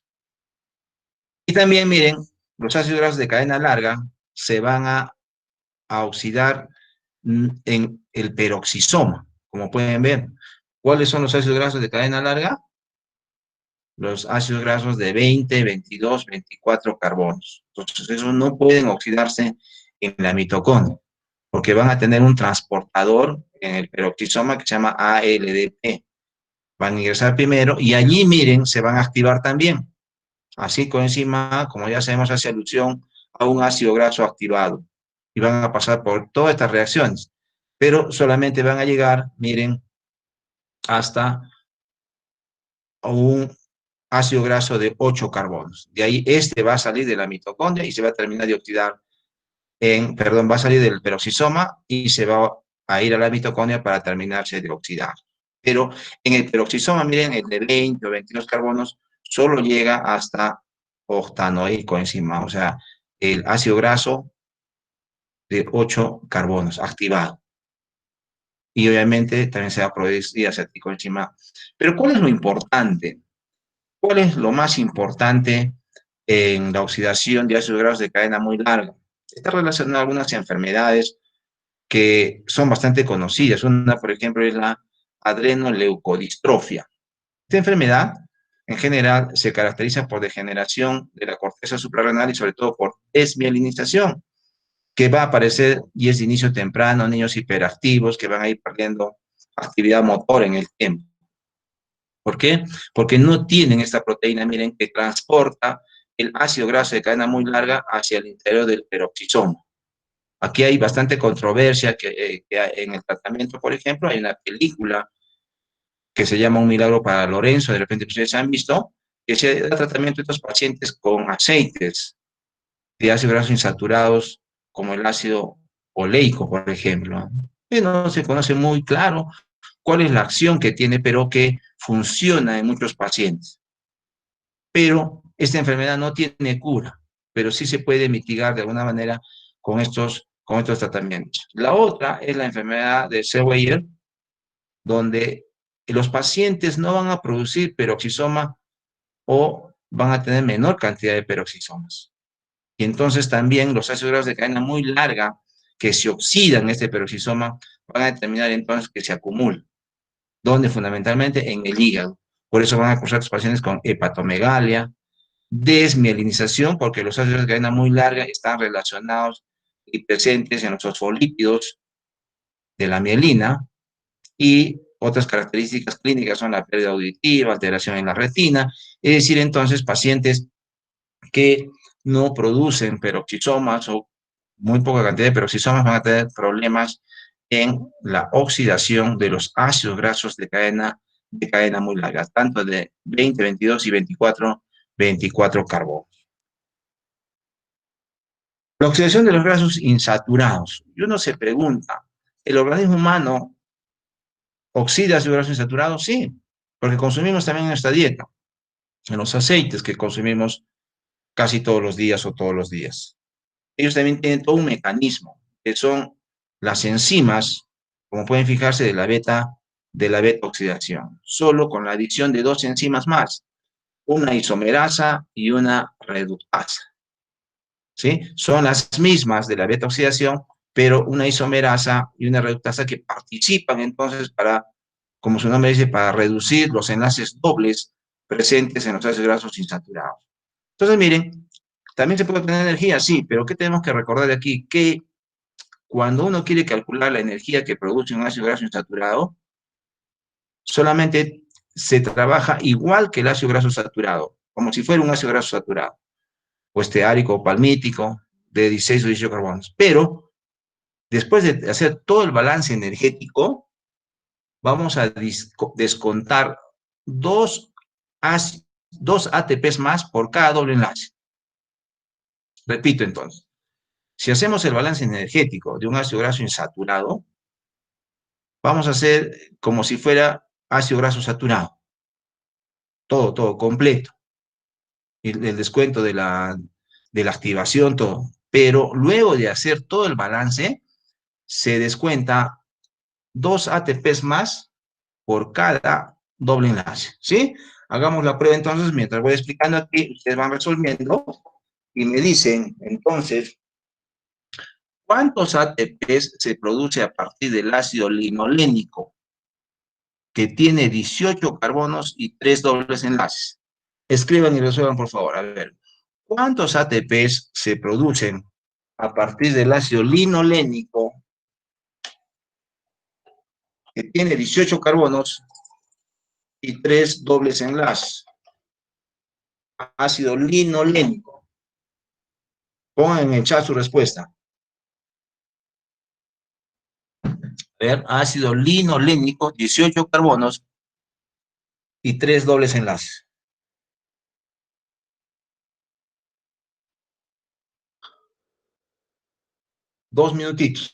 Y también, miren, los ácidos grasos de cadena larga se van a oxidar en el peroxisoma, como pueden ver. ¿Cuáles son los ácidos grasos de cadena larga? Los ácidos grasos de 20, 22, 24 carbonos. Entonces, esos no pueden oxidarse en la mitocondria, porque van a tener un transportador en el peroxisoma que se llama ALDP. Van a ingresar primero y allí, miren, se van a activar también. Así coenzima A, como ya sabemos, hace alusión a un ácido graso activado. Y van a pasar por todas estas reacciones. Pero solamente van a llegar, miren, hasta un ácido graso de 8 carbonos. De ahí este va a salir de la mitocondria y se va a terminar de oxidar va a salir del peroxisoma y se va a ir a la mitocondria para terminarse de oxidar. Pero en el peroxisoma, miren, el de 20 o 22 carbonos solo llega hasta octanoico encima, o sea, el ácido graso de 8 carbonos activado. Y obviamente también se va a producir acetilcoenzima. Pero ¿cuál es lo importante? ¿Cuál es lo más importante en la oxidación de ácidos grasos de cadena muy larga? Está relacionado a algunas enfermedades que son bastante conocidas. Una, por ejemplo, es la adrenoleucodistrofia. Esta enfermedad, en general, se caracteriza por degeneración de la corteza suprarrenal y sobre todo por desmielinización, que va a aparecer y es de inicio temprano, niños hiperactivos que van a ir perdiendo actividad motora en el tiempo. ¿Por qué? Porque no tienen esta proteína, miren, que transporta el ácido graso de cadena muy larga hacia el interior del peroxisoma. Aquí hay bastante controversia que en el tratamiento, por ejemplo, hay una película que se llama Un milagro para Lorenzo, de repente ustedes han visto, que se da tratamiento a estos pacientes con aceites de ácidos grasos insaturados, como el ácido oleico, por ejemplo. Que no se conoce muy claro cuál es la acción que tiene, pero que funciona en muchos pacientes. Pero esta enfermedad no tiene cura, pero sí se puede mitigar de alguna manera con estos tratamientos. La otra es la enfermedad de Zellweger, donde los pacientes no van a producir peroxisoma o van a tener menor cantidad de peroxisomas. Y entonces también los ácidos grasos de cadena muy larga que se oxidan en este peroxisoma van a determinar entonces que se acumulan, donde fundamentalmente en el hígado. Por eso van a cursar los pacientes con hepatomegalia, desmielinización, porque los ácidos de cadena muy larga están relacionados y presentes en los fosfolípidos de la mielina, y Otras características clínicas son la pérdida auditiva, alteración en la retina, es decir, entonces, pacientes que no producen peroxisomas o muy poca cantidad de peroxisomas van a tener problemas en la oxidación de los ácidos grasos de cadena muy larga, tanto de 20, 22 y 24 carbonos. La oxidación de los grasos insaturados. Y uno se pregunta, ¿el organismo humano oxida ácidos grasos insaturados? Sí, porque consumimos también en nuestra dieta, en los aceites que consumimos casi todos los días o todos los días. Ellos también tienen todo un mecanismo, que son las enzimas, como pueden fijarse, de la beta oxidación, solo con la adición de dos enzimas más, una isomerasa y una reductasa. ¿Sí? Son las mismas de la beta oxidación, pero una isomerasa y una reductasa que participan entonces para, como su nombre dice, para reducir los enlaces dobles presentes en los ácidos grasos insaturados. Entonces, miren, también se puede obtener energía, sí, pero ¿qué tenemos que recordar de aquí? Que cuando uno quiere calcular la energía que produce un ácido graso insaturado, solamente se trabaja igual que el ácido graso saturado, como si fuera un ácido graso saturado, o esteárico, o palmítico, de 16 o 18 carbonos. Pero después de hacer todo el balance energético, vamos a descontar dos ATPs más por cada doble enlace. Repito entonces, si hacemos el balance energético de un ácido graso insaturado, vamos a hacer como si fuera ácido graso saturado. Todo, completo. El descuento de la activación, todo. Pero luego de hacer todo el balance, se descuenta 2 ATPs más por cada doble enlace, ¿sí? Hagamos la prueba entonces, mientras voy explicando aquí, ustedes van resolviendo y me dicen, entonces, ¿cuántos ATPs se produce a partir del ácido linolénico, que tiene 18 carbonos y 3 dobles enlaces? Escriban y resuelvan, por favor. A ver, ¿cuántos ATPs se producen a partir del ácido linolénico, que tiene 18 carbonos y 3 dobles enlaces? Ácido linolénico. Pongan en el chat su respuesta. A ver, ácido linolénico, 18 carbonos y 3 dobles enlaces. Dos minutitos.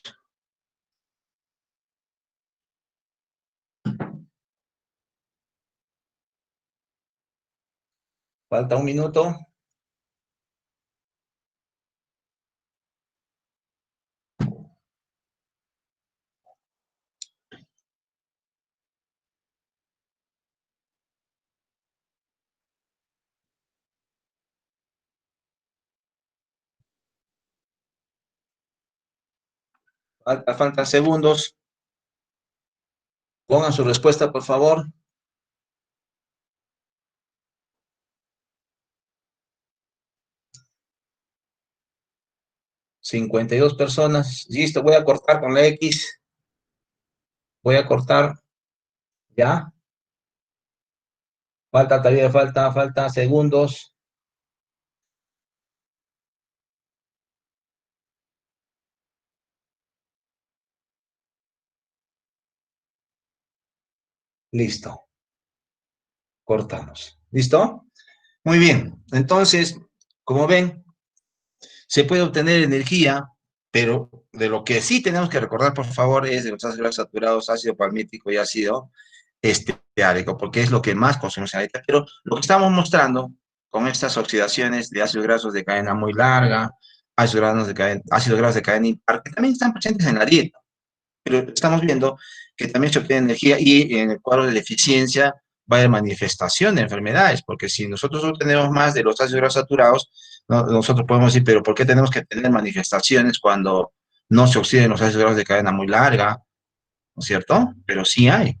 Falta un minuto. Faltan segundos. Pongan su respuesta, por favor. 52 personas. Listo, voy a cortar con la X. Voy a cortar. ¿Ya? Todavía falta segundos. Listo. Cortamos. ¿Listo? Muy bien. Entonces, como ven, se puede obtener energía, pero de lo que sí tenemos que recordar, por favor, es de los ácidos saturados, ácido palmítico y ácido esteárico, porque es lo que más consumimos ahorita. Pero lo que estamos mostrando con estas oxidaciones de ácidos grasos de cadena muy larga, ácidos grasos de cadena impar, que también están presentes en la dieta, pero estamos viendo que también se obtiene energía y en el cuadro de deficiencia va a haber manifestación de enfermedades, porque si nosotros obtenemos más de los ácidos grasos saturados, nosotros podemos decir, pero ¿por qué tenemos que tener manifestaciones cuando no se oxiden los ácidos grasos de cadena muy larga? ¿No es cierto? Pero sí hay,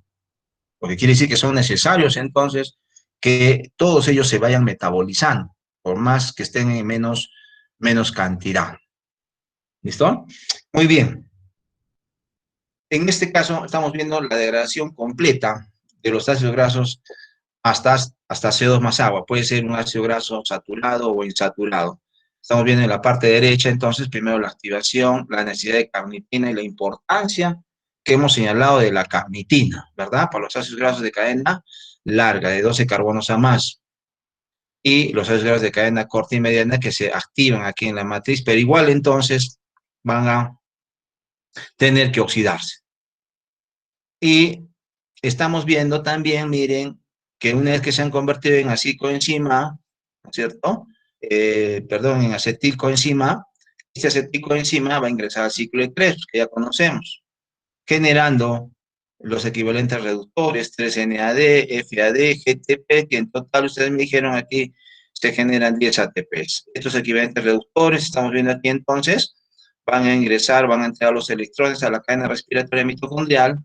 porque quiere decir que son necesarios entonces que todos ellos se vayan metabolizando, por más que estén en menos cantidad. ¿Listo? Muy bien. En este caso, estamos viendo la degradación completa de los ácidos grasos hasta CO2 más agua. Puede ser un ácido graso saturado o insaturado. Estamos viendo en la parte derecha, entonces, primero la activación, la necesidad de carnitina y la importancia que hemos señalado de la carnitina, ¿verdad? Para los ácidos grasos de cadena larga, de 12 carbonos a más. Y los ácidos grasos de cadena corta y mediana que se activan aquí en la matriz, pero igual entonces van a tener que oxidarse. Y estamos viendo también, miren, que una vez que se han convertido en acetilcoenzima, ¿no es cierto? Perdón, en acetilcoenzima, este acetilcoenzima va a ingresar al ciclo de Krebs, que ya conocemos, generando los equivalentes reductores, 3-NAD, FAD, GTP, que en total ustedes me dijeron aquí se generan 10 ATPs. Estos equivalentes reductores, estamos viendo aquí entonces, van a ingresar, van a entrar los electrones a la cadena respiratoria mitocondrial,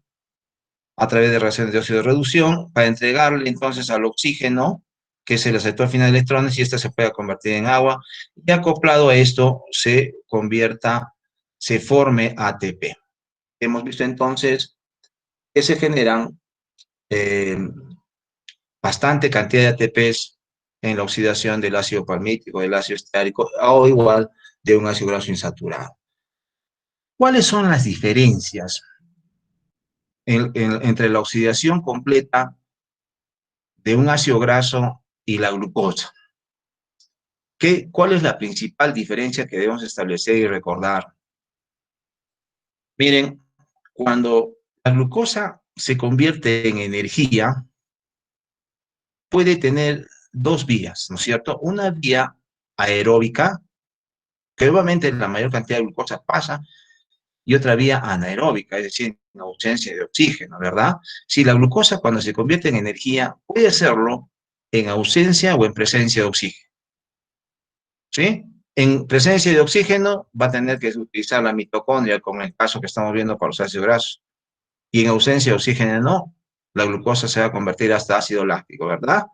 a través de reacciones de óxido de reducción, para entregarle entonces al oxígeno, que es el aceptor final de electrones, y esta se pueda convertir en agua, y acoplado a esto se forme ATP. Hemos visto entonces que se generan bastante cantidad de ATPs en la oxidación del ácido palmítico, del ácido esteárico, o igual de un ácido graso insaturado. ¿Cuáles son las diferencias entre la oxidación completa de un ácido graso y la glucosa? ¿Cuál es la principal diferencia que debemos establecer y recordar? Miren, cuando la glucosa se convierte en energía, puede tener dos vías, ¿no es cierto? Una vía aeróbica, que obviamente la mayor cantidad de glucosa pasa, y otra vía anaeróbica, es decir, en ausencia de oxígeno, ¿verdad? Si la glucosa cuando se convierte en energía, puede hacerlo en ausencia o en presencia de oxígeno, ¿sí? En presencia de oxígeno va a tener que utilizar la mitocondria, como en el caso que estamos viendo para los ácidos grasos. Y en ausencia de oxígeno no, la glucosa se va a convertir hasta ácido láctico, ¿verdad?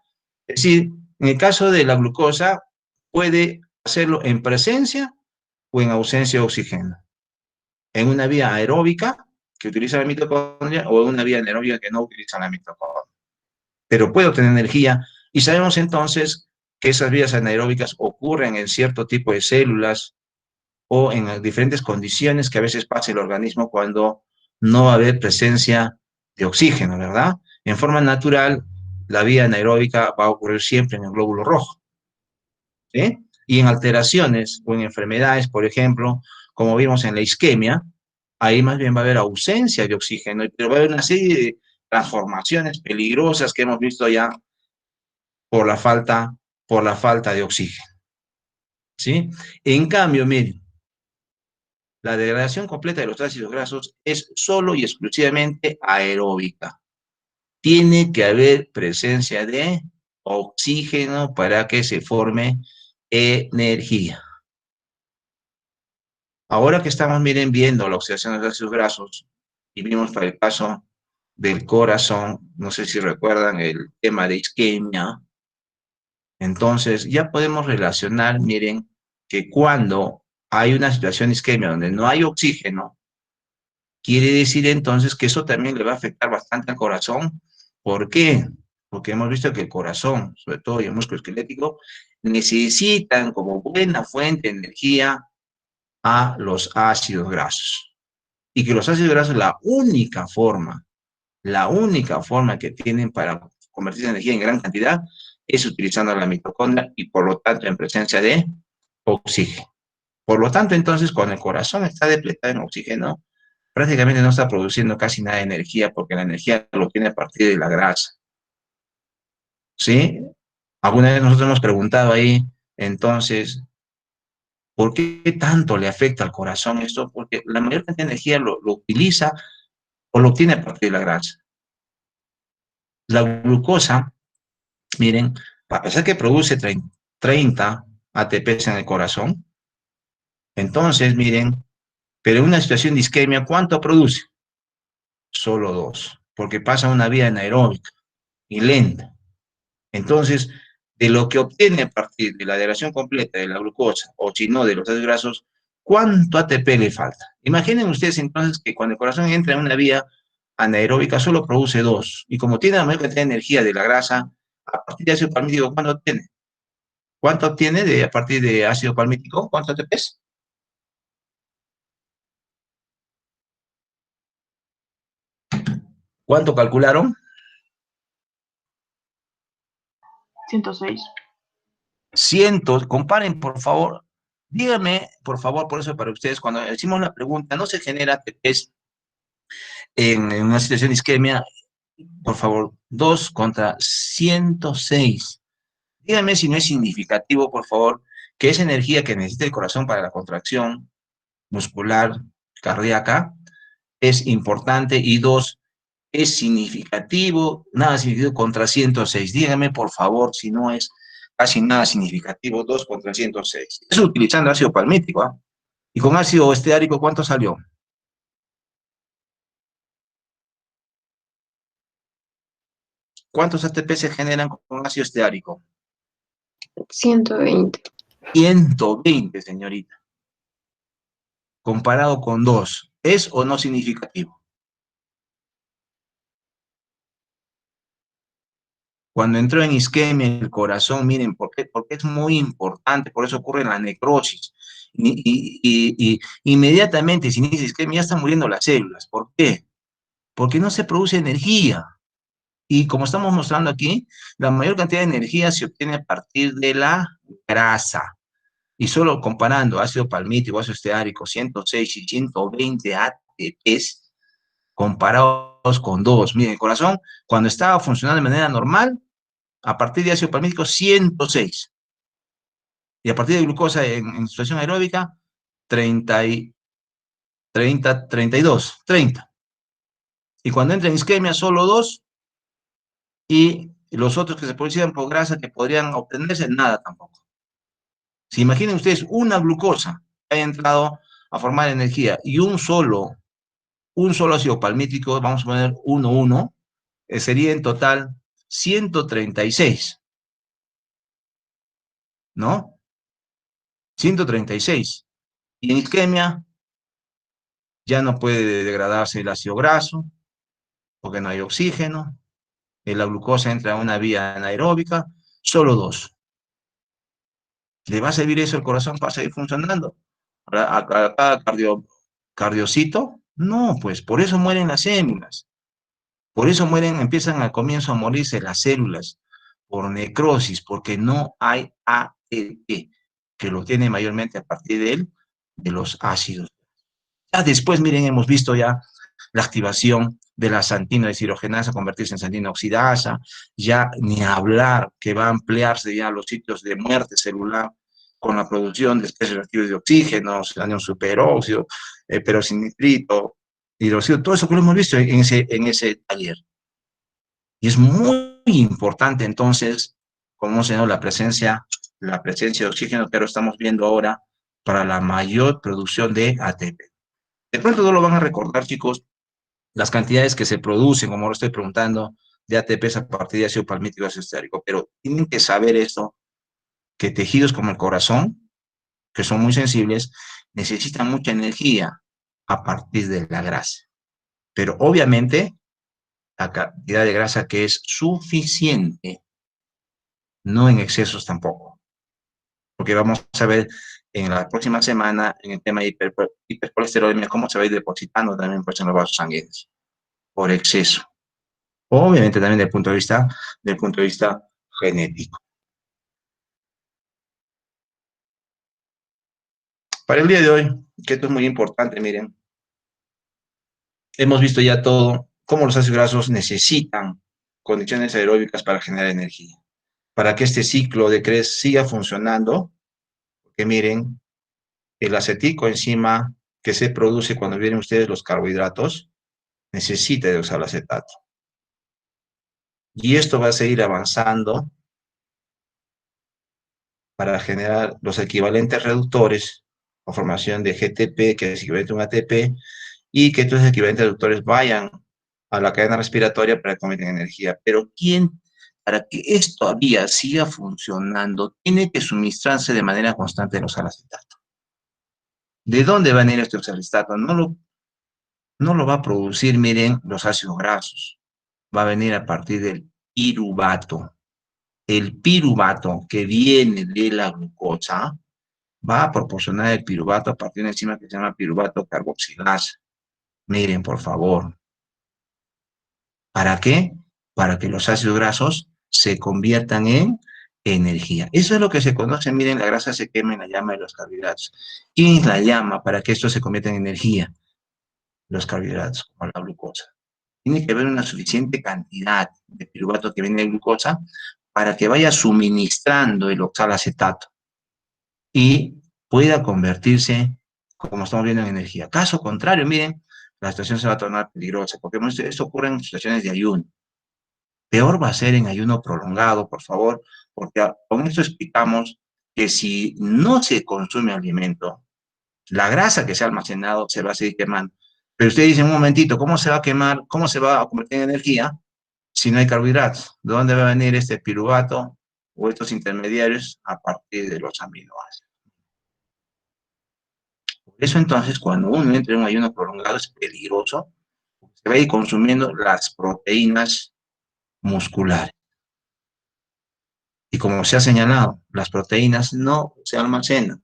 Es decir, en el caso de la glucosa, puede hacerlo en presencia o en ausencia de oxígeno. En una vía aeróbica, que utiliza la mitocondria, o en una vía anaeróbica que no utiliza la mitocondria. Pero puede obtener energía, y sabemos entonces que esas vías anaeróbicas ocurren en cierto tipo de células o en diferentes condiciones que a veces pasa el organismo cuando no va a haber presencia de oxígeno, ¿verdad? En forma natural, la vía anaeróbica va a ocurrir siempre en el glóbulo rojo, ¿sí? Y en alteraciones o en enfermedades, por ejemplo, como vimos en la isquemia, ahí más bien va a haber ausencia de oxígeno, pero va a haber una serie de transformaciones peligrosas que hemos visto ya por la falta de oxígeno, ¿sí? En cambio, miren, la degradación completa de los ácidos grasos es solo y exclusivamente aeróbica. Tiene que haber presencia de oxígeno para que se forme energía. Ahora que estamos, miren, viendo la oxidación de los ácidos grasos, y vimos para el caso del corazón, no sé si recuerdan el tema de isquemia, entonces ya podemos relacionar, miren, que cuando hay una situación de isquemia donde no hay oxígeno, quiere decir entonces que eso también le va a afectar bastante al corazón. ¿Por qué? Porque hemos visto que el corazón, sobre todo y el músculo esquelético, necesitan como buena fuente de energía a los ácidos grasos. Y que los ácidos grasos, la única forma que tienen para convertir energía en gran cantidad es utilizando la mitocondria y por lo tanto en presencia de oxígeno. Por lo tanto, entonces, cuando el corazón está depletado en oxígeno, prácticamente no está produciendo casi nada de energía porque la energía lo tiene a partir de la grasa. ¿Sí? Alguna vez nosotros hemos preguntado ahí, entonces, ¿por qué tanto le afecta al corazón esto? Porque la mayor cantidad de energía lo utiliza o lo obtiene a partir de la grasa. La glucosa, miren, a pesar que produce 30 ATPs en el corazón, entonces, miren, pero en una situación de isquemia, ¿cuánto produce? Solo 2, porque pasa una vía anaeróbica y lenta. Entonces, de lo que obtiene a partir de la degradación completa de la glucosa, o si no, de los ácidos grasos, ¿Cuánto ATP le falta? Imaginen ustedes entonces que cuando el corazón entra en una vía anaeróbica solo produce 2. Y como tiene la mayor cantidad de energía de la grasa, a partir de ácido palmítico, ¿cuánto obtiene? ¿Cuánto obtiene a partir de ácido palmítico? ¿Cuánto ATP es? ¿Cuánto calcularon? 106. Cientos, comparen por favor, díganme por favor, por eso para ustedes, cuando decimos la pregunta, no se genera ATPs en una situación de isquemia, por favor, 2 contra 106. Díganme si no es significativo, por favor, que esa energía que necesita el corazón para la contracción muscular cardíaca es importante y 2, es significativo, nada significativo contra 106. Díganme, por favor, si no es casi nada significativo, 2 contra 106. Eso utilizando ácido palmítico, ¿ah? Y con ácido esteárico, ¿cuánto salió? ¿Cuántos ATP se generan con ácido esteárico? 120. 120, señorita. Comparado con 2, ¿es o no significativo? Cuando entró en isquemia el corazón, miren, ¿por qué? Porque es muy importante, por eso ocurre la necrosis. Y inmediatamente, si inicia isquemia, ya están muriendo las células. ¿Por qué? Porque no se produce energía. Y como estamos mostrando aquí, la mayor cantidad de energía se obtiene a partir de la grasa. Y solo comparando ácido palmítico, ácido esteárico, 106 y 120 ATPs, comparados con 2. Miren, el corazón, cuando estaba funcionando de manera normal, a partir de ácido palmítico, 106. Y a partir de glucosa en situación aeróbica, 30, 32, 30. Y cuando entra en isquemia, solo 2. Y los otros que se producían por grasa que podrían obtenerse, nada tampoco. Si imaginen ustedes una glucosa que haya entrado a formar energía y un solo ácido palmítico, vamos a poner 1,1, sería en total 136, ¿no? 136. Y en isquemia ya no puede degradarse el ácido graso, porque no hay oxígeno, la glucosa entra en una vía anaeróbica, solo 2. ¿Le va a servir eso al corazón para seguir funcionando? ¿A cada cardiocito? No, pues por eso mueren las células. Por eso mueren, empiezan al comienzo a morirse las células, por necrosis, porque no hay ATP, que lo tiene mayormente a partir de los ácidos. Ya después, miren, hemos visto ya la activación de la santina deshidrogenasa, convertirse en santina oxidasa, ya ni hablar que va a ampliarse ya los sitios de muerte celular con la producción de especies reactivas de oxígeno, anión superóxido, peroxinitrito, hidroxido, todo eso que lo hemos visto en ese taller. Y es muy importante entonces, como se llama la presencia de oxígeno, pero estamos viendo ahora para la mayor producción de ATP. De pronto no lo van a recordar, chicos, las cantidades que se producen, como lo estoy preguntando, de ATPs a partir de ácido palmítico y ácido estéarico, pero tienen que saber esto, que tejidos como el corazón, que son muy sensibles, necesitan mucha energía a partir de la grasa. Pero obviamente, la cantidad de grasa que es suficiente, no en excesos tampoco. Porque vamos a ver en la próxima semana, en el tema de hipercolesterolemia, cómo se va a ir depositando también pues, en los vasos sanguíneos, por exceso. Obviamente también desde el punto de vista genético. Para el día de hoy, que esto es muy importante, miren, hemos visto ya todo, cómo los ácidos grasos necesitan condiciones aeróbicas para generar energía. Para que este ciclo de Krebs siga funcionando, porque miren, el aceticoenzima que se produce cuando vienen ustedes los carbohidratos, necesita de usar acetato. Y esto va a seguir avanzando para generar los equivalentes reductores o formación de GTP, que es equivalente a un ATP, y que estos equivalentes reductores vayan a la cadena respiratoria para que conviertan energía. Pero para que esto todavía siga funcionando, tiene que suministrarse de manera constante los acetato. ¿De dónde va a venir este oxalistato? No lo va a producir, miren, los ácidos grasos. Va a venir a partir del piruvato. El piruvato que viene de la glucosa va a proporcionar el piruvato a partir de una enzima que se llama piruvato carboxilasa. Miren, por favor. ¿Para qué? Para que los ácidos grasos se conviertan en energía. Eso es lo que se conoce, miren, la grasa se quema en la llama de los carbohidratos. ¿Quién es la llama para que esto se convierta en energía? Los carbohidratos, como la glucosa. Tiene que haber una suficiente cantidad de piruvato que viene de glucosa para que vaya suministrando el oxalacetato y pueda convertirse, como estamos viendo, en energía. Caso contrario, miren, la situación se va a tornar peligrosa, porque esto ocurre en situaciones de ayuno. Peor va a ser en ayuno prolongado, por favor, porque con esto explicamos que si no se consume alimento, la grasa que se ha almacenado se va a seguir quemando. Pero usted dice, un momentito, ¿cómo se va a quemar? ¿Cómo se va a convertir en energía si no hay carbohidratos? ¿De dónde va a venir este piruvato o estos intermediarios? A partir de los aminoácidos. Por eso entonces, cuando uno entra en un ayuno prolongado es peligroso, se va a ir consumiendo las proteínas musculares. Y como se ha señalado, las proteínas no se almacenan.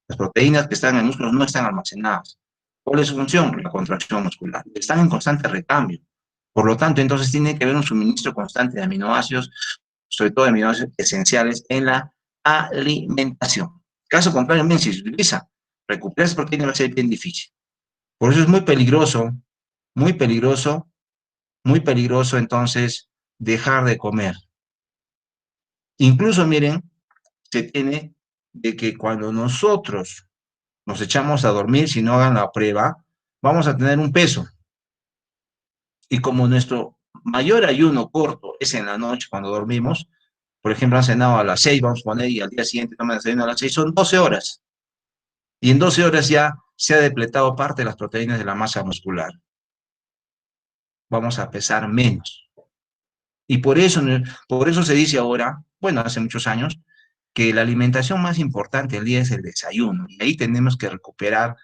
Las proteínas que están en músculos no están almacenadas. ¿Cuál es su función? La contracción muscular. Están en constante recambio. Por lo tanto, entonces tiene que haber un suministro constante de aminoácidos, sobre todo de aminoácidos esenciales en la alimentación. Caso contrario, bien, si se utiliza, recuperar esas proteínas va a ser bien difícil. Por eso es muy peligroso, muy peligroso, muy peligroso entonces dejar de comer. Incluso, miren, se tiene de que cuando nosotros nos echamos a dormir, si no hagan la prueba, vamos a tener un peso. Y como nuestro mayor ayuno corto es en la noche cuando dormimos, por ejemplo, han cenado a las 6, vamos a poner, y al día siguiente toman desayuno a las 6, son 12 horas. Y en 12 horas ya se ha depletado parte de las proteínas de la masa muscular. Vamos a pesar menos. Y por eso se dice ahora, bueno, hace muchos años, que la alimentación más importante del día es el desayuno. Y ahí tenemos que recuperar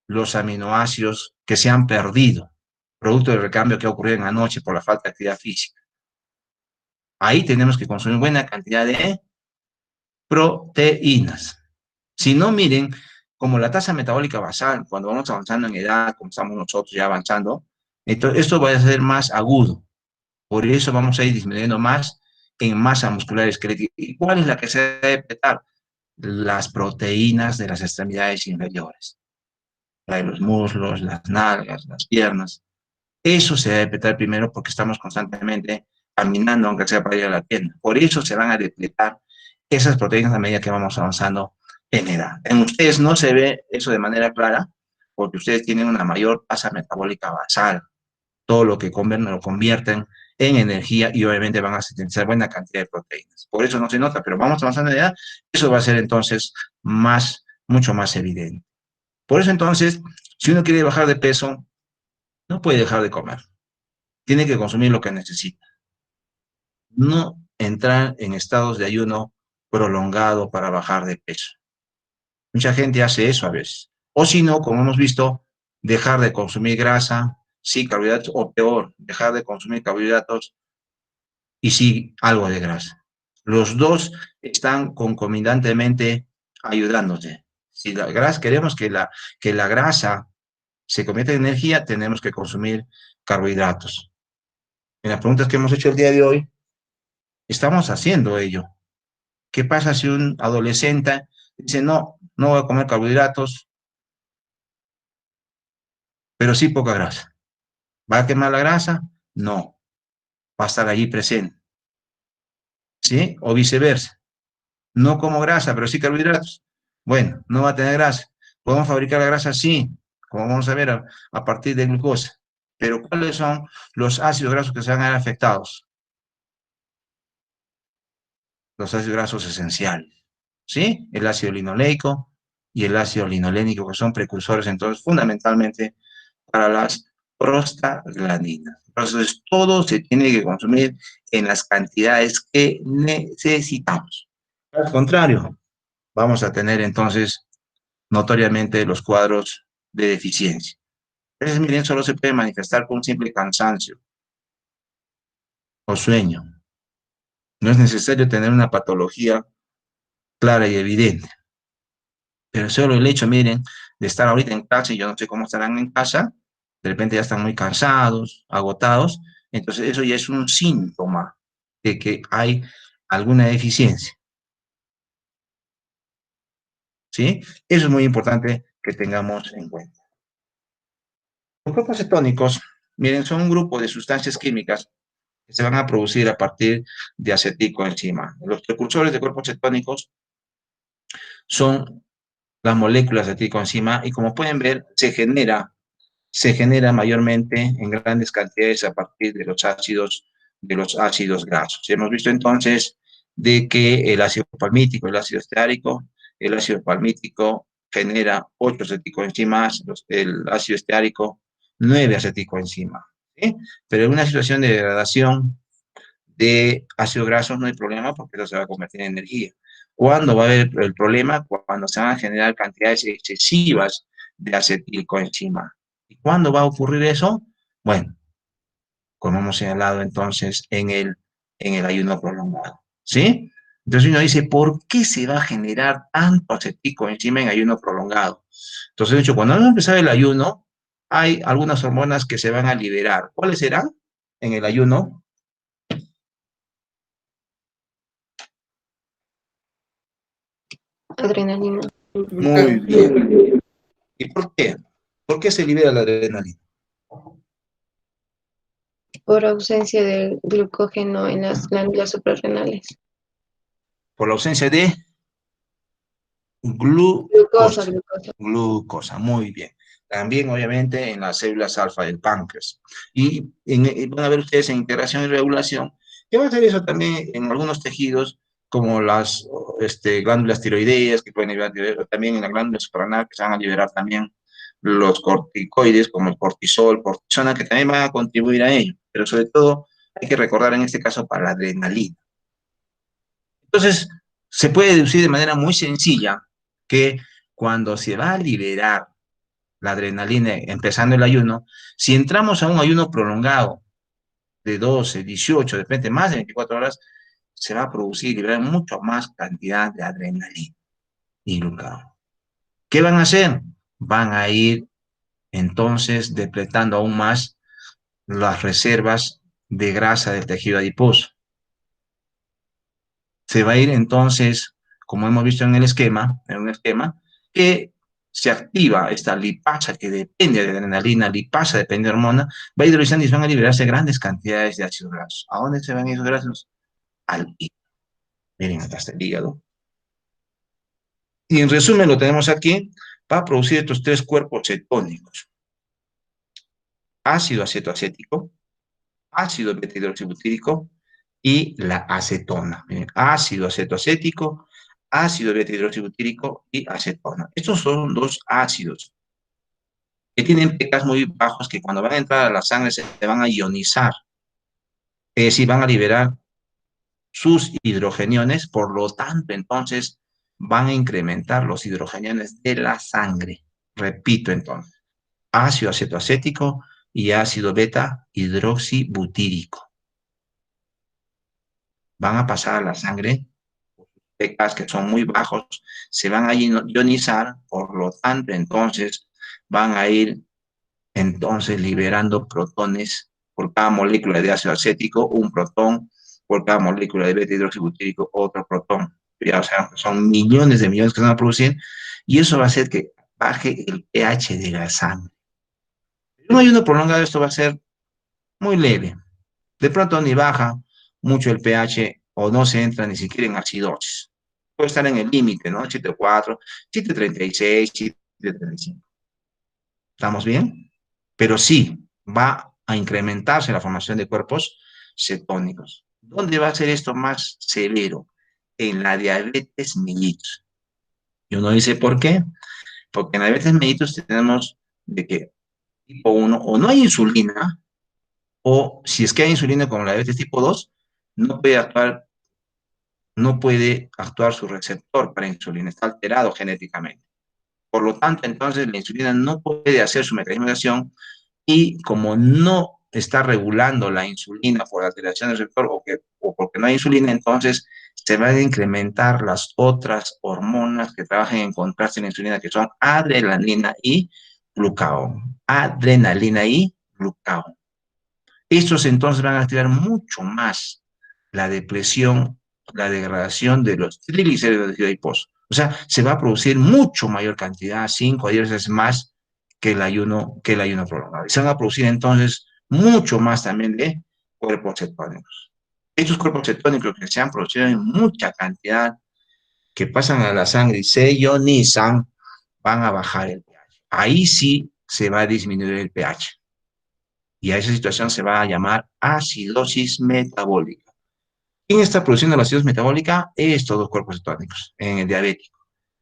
los aminoácidos que se han perdido, producto del recambio que ha ocurrido en la noche por la falta de actividad física. Ahí tenemos que consumir buena cantidad de proteínas. Si no, miren, como la tasa metabólica basal, cuando vamos avanzando en edad, como estamos nosotros ya avanzando, entonces esto va a ser más agudo. Por eso vamos a ir disminuyendo más en masa muscular esquelética. ¿Y cuál es la que se debe petar? Las proteínas de las extremidades inferiores. La de los muslos, las nalgas, las piernas. Eso se debe petar primero porque estamos constantemente caminando, aunque sea para ir a la tienda. Por eso se van a depletar esas proteínas a medida que vamos avanzando en edad. En ustedes no se ve eso de manera clara porque ustedes tienen una mayor tasa metabólica basal. Todo lo que comen lo convierten en energía y obviamente van a sintetizar buena cantidad de proteínas. Por eso no se nota, pero vamos avanzando en edad, eso va a ser entonces mucho más evidente. Por eso entonces, si uno quiere bajar de peso, no puede dejar de comer. Tiene que consumir lo que necesita. No entrar en estados de ayuno prolongado para bajar de peso. Mucha gente hace eso a veces. O si no, como hemos visto, dejar de consumir grasa, sí, carbohidratos, o peor, dejar de consumir carbohidratos y sí, algo de grasa. Los dos están concomitantemente ayudándote. Si la grasa, queremos que la grasa se convierta en energía, tenemos que consumir carbohidratos. En las preguntas que hemos hecho el día de hoy, estamos haciendo ello. ¿Qué pasa si un adolescente dice, no voy a comer carbohidratos, pero sí poca grasa? ¿Va a quemar la grasa? No, va a estar allí presente. ¿Sí? O viceversa. No como grasa, pero sí carbohidratos. Bueno, no va a tener grasa. ¿Podemos fabricar la grasa? Sí, como vamos a ver a partir de glucosa. Pero ¿cuáles son los ácidos grasos que se van a ver afectados? Los ácidos grasos esenciales. ¿Sí? El ácido linoleico y el ácido linolénico, que son precursores, entonces, fundamentalmente para las prostaglandinas. Entonces, todo se tiene que consumir en las cantidades que necesitamos. Al contrario, vamos a tener entonces notoriamente los cuadros de deficiencia. A veces, miren, solo se puede manifestar con un simple cansancio o sueño. No es necesario tener una patología clara y evidente. Pero solo el hecho, miren, de estar ahorita en casa, y yo no sé cómo estarán en casa, de repente ya están muy cansados, agotados, entonces eso ya es un síntoma de que hay alguna deficiencia, ¿sí? Eso es muy importante que tengamos en cuenta. Los cuerpos cetónicos, miren, son un grupo de sustancias químicas que se van a producir a partir de aceticoenzima. Los precursores de cuerpos cetónicos son las moléculas de aceticoenzima y como pueden ver, se genera mayormente en grandes cantidades a partir de los ácidos grasos. Hemos visto entonces de que el ácido palmítico, el ácido palmítico genera 8 aceticoenzimas, el ácido esteárico 9 aceticoenzimas. ¿Sí? Pero en una situación de degradación de ácido graso no hay problema porque eso se va a convertir en energía. ¿Cuándo va a haber el problema? Cuando se van a generar cantidades excesivas de acetilcoenzima. ¿Y cuándo va a ocurrir eso? Bueno, como hemos señalado entonces en el ayuno prolongado. ¿Sí? Entonces uno dice, ¿por qué se va a generar tanto acetilcoenzima en ayuno prolongado? Entonces, de hecho, cuando vamos a empezar el ayuno, hay algunas hormonas que se van a liberar. ¿Cuáles serán en el ayuno? Adrenalina. Muy bien. ¿Y por qué? ¿Por qué se libera la adrenalina? Por ausencia de glucógeno en las glándulas suprarrenales. Por la ausencia de Glucosa, glucosa. glucosa. Glucosa, muy bien. También, obviamente, en las células alfa del páncreas. Y van a ver ustedes en integración y regulación, que va a hacer eso también en algunos tejidos, como las glándulas tiroideas, que pueden liberar, también en la glándula suprarrenal, que se van a liberar también los corticoides, como el cortisol, cortisona, que también van a contribuir a ello. Pero sobre todo, hay que recordar en este caso para la adrenalina. Entonces, se puede deducir de manera muy sencilla que cuando se va a liberar la adrenalina empezando el ayuno, si entramos a un ayuno prolongado de 12, 18, de repente más de 24 horas, se va a producir y liberar mucho más cantidad de adrenalina y glucagón. ¿Qué van a hacer? Van a ir entonces depletando aún más las reservas de grasa del tejido adiposo. Se va a ir entonces, como hemos visto en el esquema, que se activa esta lipasa que depende de adrenalina, lipasa depende de hormona, va a hidrolizando y van a liberarse grandes cantidades de ácidos grasos. ¿A dónde se van esos grasos? Al hígado. Miren, acá está el hígado. Y en resumen lo tenemos aquí, va a producir estos tres cuerpos cetónicos. Ácido acetoacético, ácido beta-hidroxibutírico y la acetona. Miren, ácido acetoacético, ácido beta-hidroxibutírico y acetona. Estos son dos ácidos que tienen pKs muy bajos que cuando van a entrar a la sangre se van a ionizar. Es decir, van a liberar sus hidrogeniones, por lo tanto, entonces, van a incrementar los hidrogeniones de la sangre. Repito, entonces, ácido acetoacético y ácido beta-hidroxibutírico. Van a pasar a la sangre, pKs que son muy bajos, se van a ionizar, por lo tanto, entonces, van a ir entonces liberando protones por cada molécula de ácido acético, un protón, por cada molécula de beta-hidroxibutírico, otro protón. Ya, o sea, son millones de millones que se van a producir, y eso va a hacer que baje el pH de la sangre. En un ayuno prolongado esto va a ser muy leve. De pronto ni baja mucho el pH o no se entra ni siquiera en acidosis. Puede estar en el límite, ¿no? 7,4, 7,36, 7,35. ¿Estamos bien? Pero sí va a incrementarse la formación de cuerpos cetónicos. ¿Dónde va a ser esto más severo? En la diabetes mellitus. Y uno dice, ¿por qué? Porque en la diabetes mellitus tenemos de que tipo 1 o no hay insulina, o si es que hay insulina como la diabetes tipo 2, no puede actuar su receptor para insulina, está alterado genéticamente. Por lo tanto, entonces la insulina no puede hacer su mecanismo de acción y como no está regulando la insulina por alteración del receptor o porque no hay insulina, entonces se van a incrementar las otras hormonas que trabajan en contraste en la insulina, que son adrenalina y glucagón. Adrenalina y glucagón. Estos entonces van a activar mucho más la depresión, la degradación de los triglicéridos de tejido adiposo. O sea, se va a producir mucho mayor cantidad, 5 a 10 veces más que el ayuno prolongado. Y se van a producir entonces mucho más también de cuerpos cetónicos. Estos cuerpos cetónicos que se han producido en mucha cantidad, que pasan a la sangre y se ionizan, van a bajar el pH. Ahí sí se va a disminuir el pH. Y a esa situación se va a llamar acidosis metabólica. ¿Quién está produciendo la acidosis metabólica? Estos dos cuerpos cetónicos en el diabético.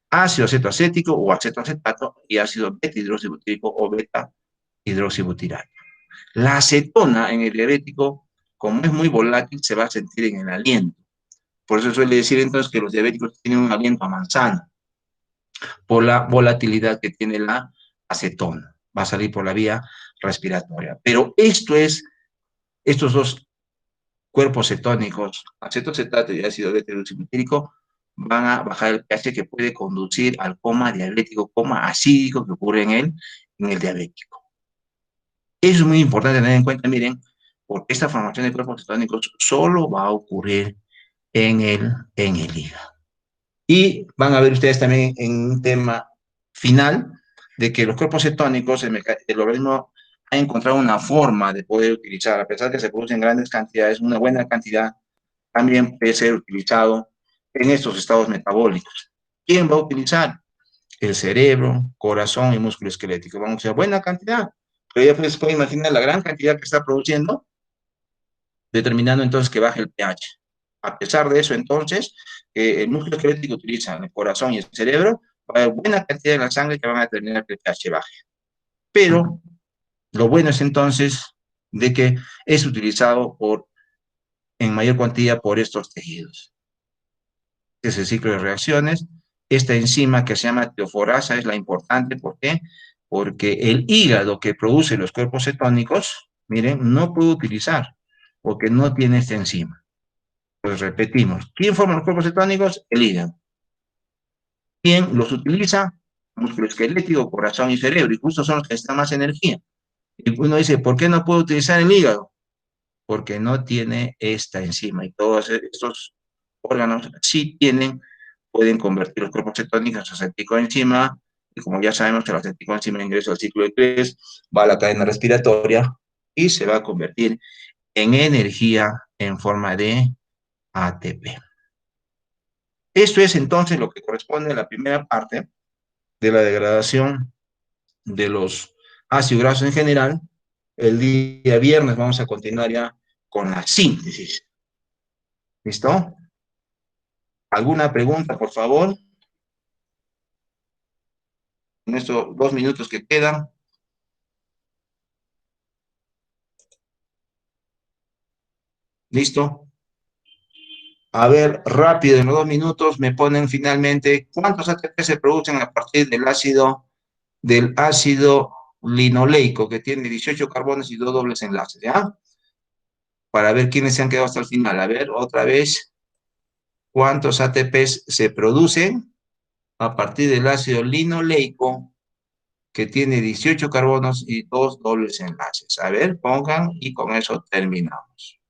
Ácido acetoacético o acetoacetato y ácido beta-hidroxibutírico o beta-hidroxibutirato. La acetona en el diabético, como es muy volátil, se va a sentir en el aliento. Por eso suele decir entonces que los diabéticos tienen un aliento a manzana, por la volatilidad que tiene la acetona. Va a salir por la vía respiratoria. Pero estos dos cuerpos cetónicos, acetocetato y ácido beta-hidroxibutírico, van a bajar el pH que puede conducir al coma diabético, coma acídico que ocurre en el diabético. Eso es muy importante tener en cuenta, miren, porque esta formación de cuerpos cetónicos solo va a ocurrir en el hígado. Y van a ver ustedes también en un tema final de que los cuerpos cetónicos, el organismo ha encontrado una forma de poder utilizar, a pesar de que se producen grandes cantidades, una buena cantidad también puede ser utilizado en estos estados metabólicos. ¿Quién va a utilizar? El cerebro, corazón y músculo esquelético. Vamos a usar buena cantidad, pero ya se puede imaginar la gran cantidad que está produciendo, determinando entonces que baje el pH. A pesar de eso, entonces, el músculo esquelético utiliza el corazón y el cerebro, va a haber buena cantidad de la sangre que van a determinar que el pH baje. Pero lo bueno es entonces de que es utilizado en mayor cuantía por estos tejidos. Es el ciclo de reacciones. Esta enzima que se llama teoforasa es la importante. ¿Por qué? Porque el hígado que produce los cuerpos cetónicos, miren, no puede utilizar, porque no tiene esta enzima. Pues repetimos, ¿quién forma los cuerpos cetónicos? El hígado. ¿Quién los utiliza? Músculo esquelético, corazón y cerebro, y justo son los que necesitan más energía. Y uno dice, ¿por qué no puedo utilizar el hígado? Porque no tiene esta enzima, y todos estos órganos sí pueden convertir los cuerpos cetónicos a acetocoenzima, y como ya sabemos que la acetocoenzima ingresa al ciclo de Krebs, va a la cadena respiratoria y se va a convertir en energía en forma de ATP. Esto es entonces lo que corresponde a la primera parte de la degradación de los ácidos grasos en general. El día viernes vamos a continuar ya con la síntesis. ¿Listo? ¿Alguna pregunta, por favor? En estos 2 minutos que quedan. ¿Listo? A ver, rápido, en los 2 minutos me ponen finalmente cuántos ATP se producen a partir del ácido linoleico, que tiene 18 carbones y 2 dobles enlaces, ¿ya? Para ver quiénes se han quedado hasta el final. A ver, otra vez, ¿cuántos ATPs se producen a partir del ácido linoleico, que tiene 18 carbonos y 2 dobles enlaces? A ver, pongan y con eso terminamos.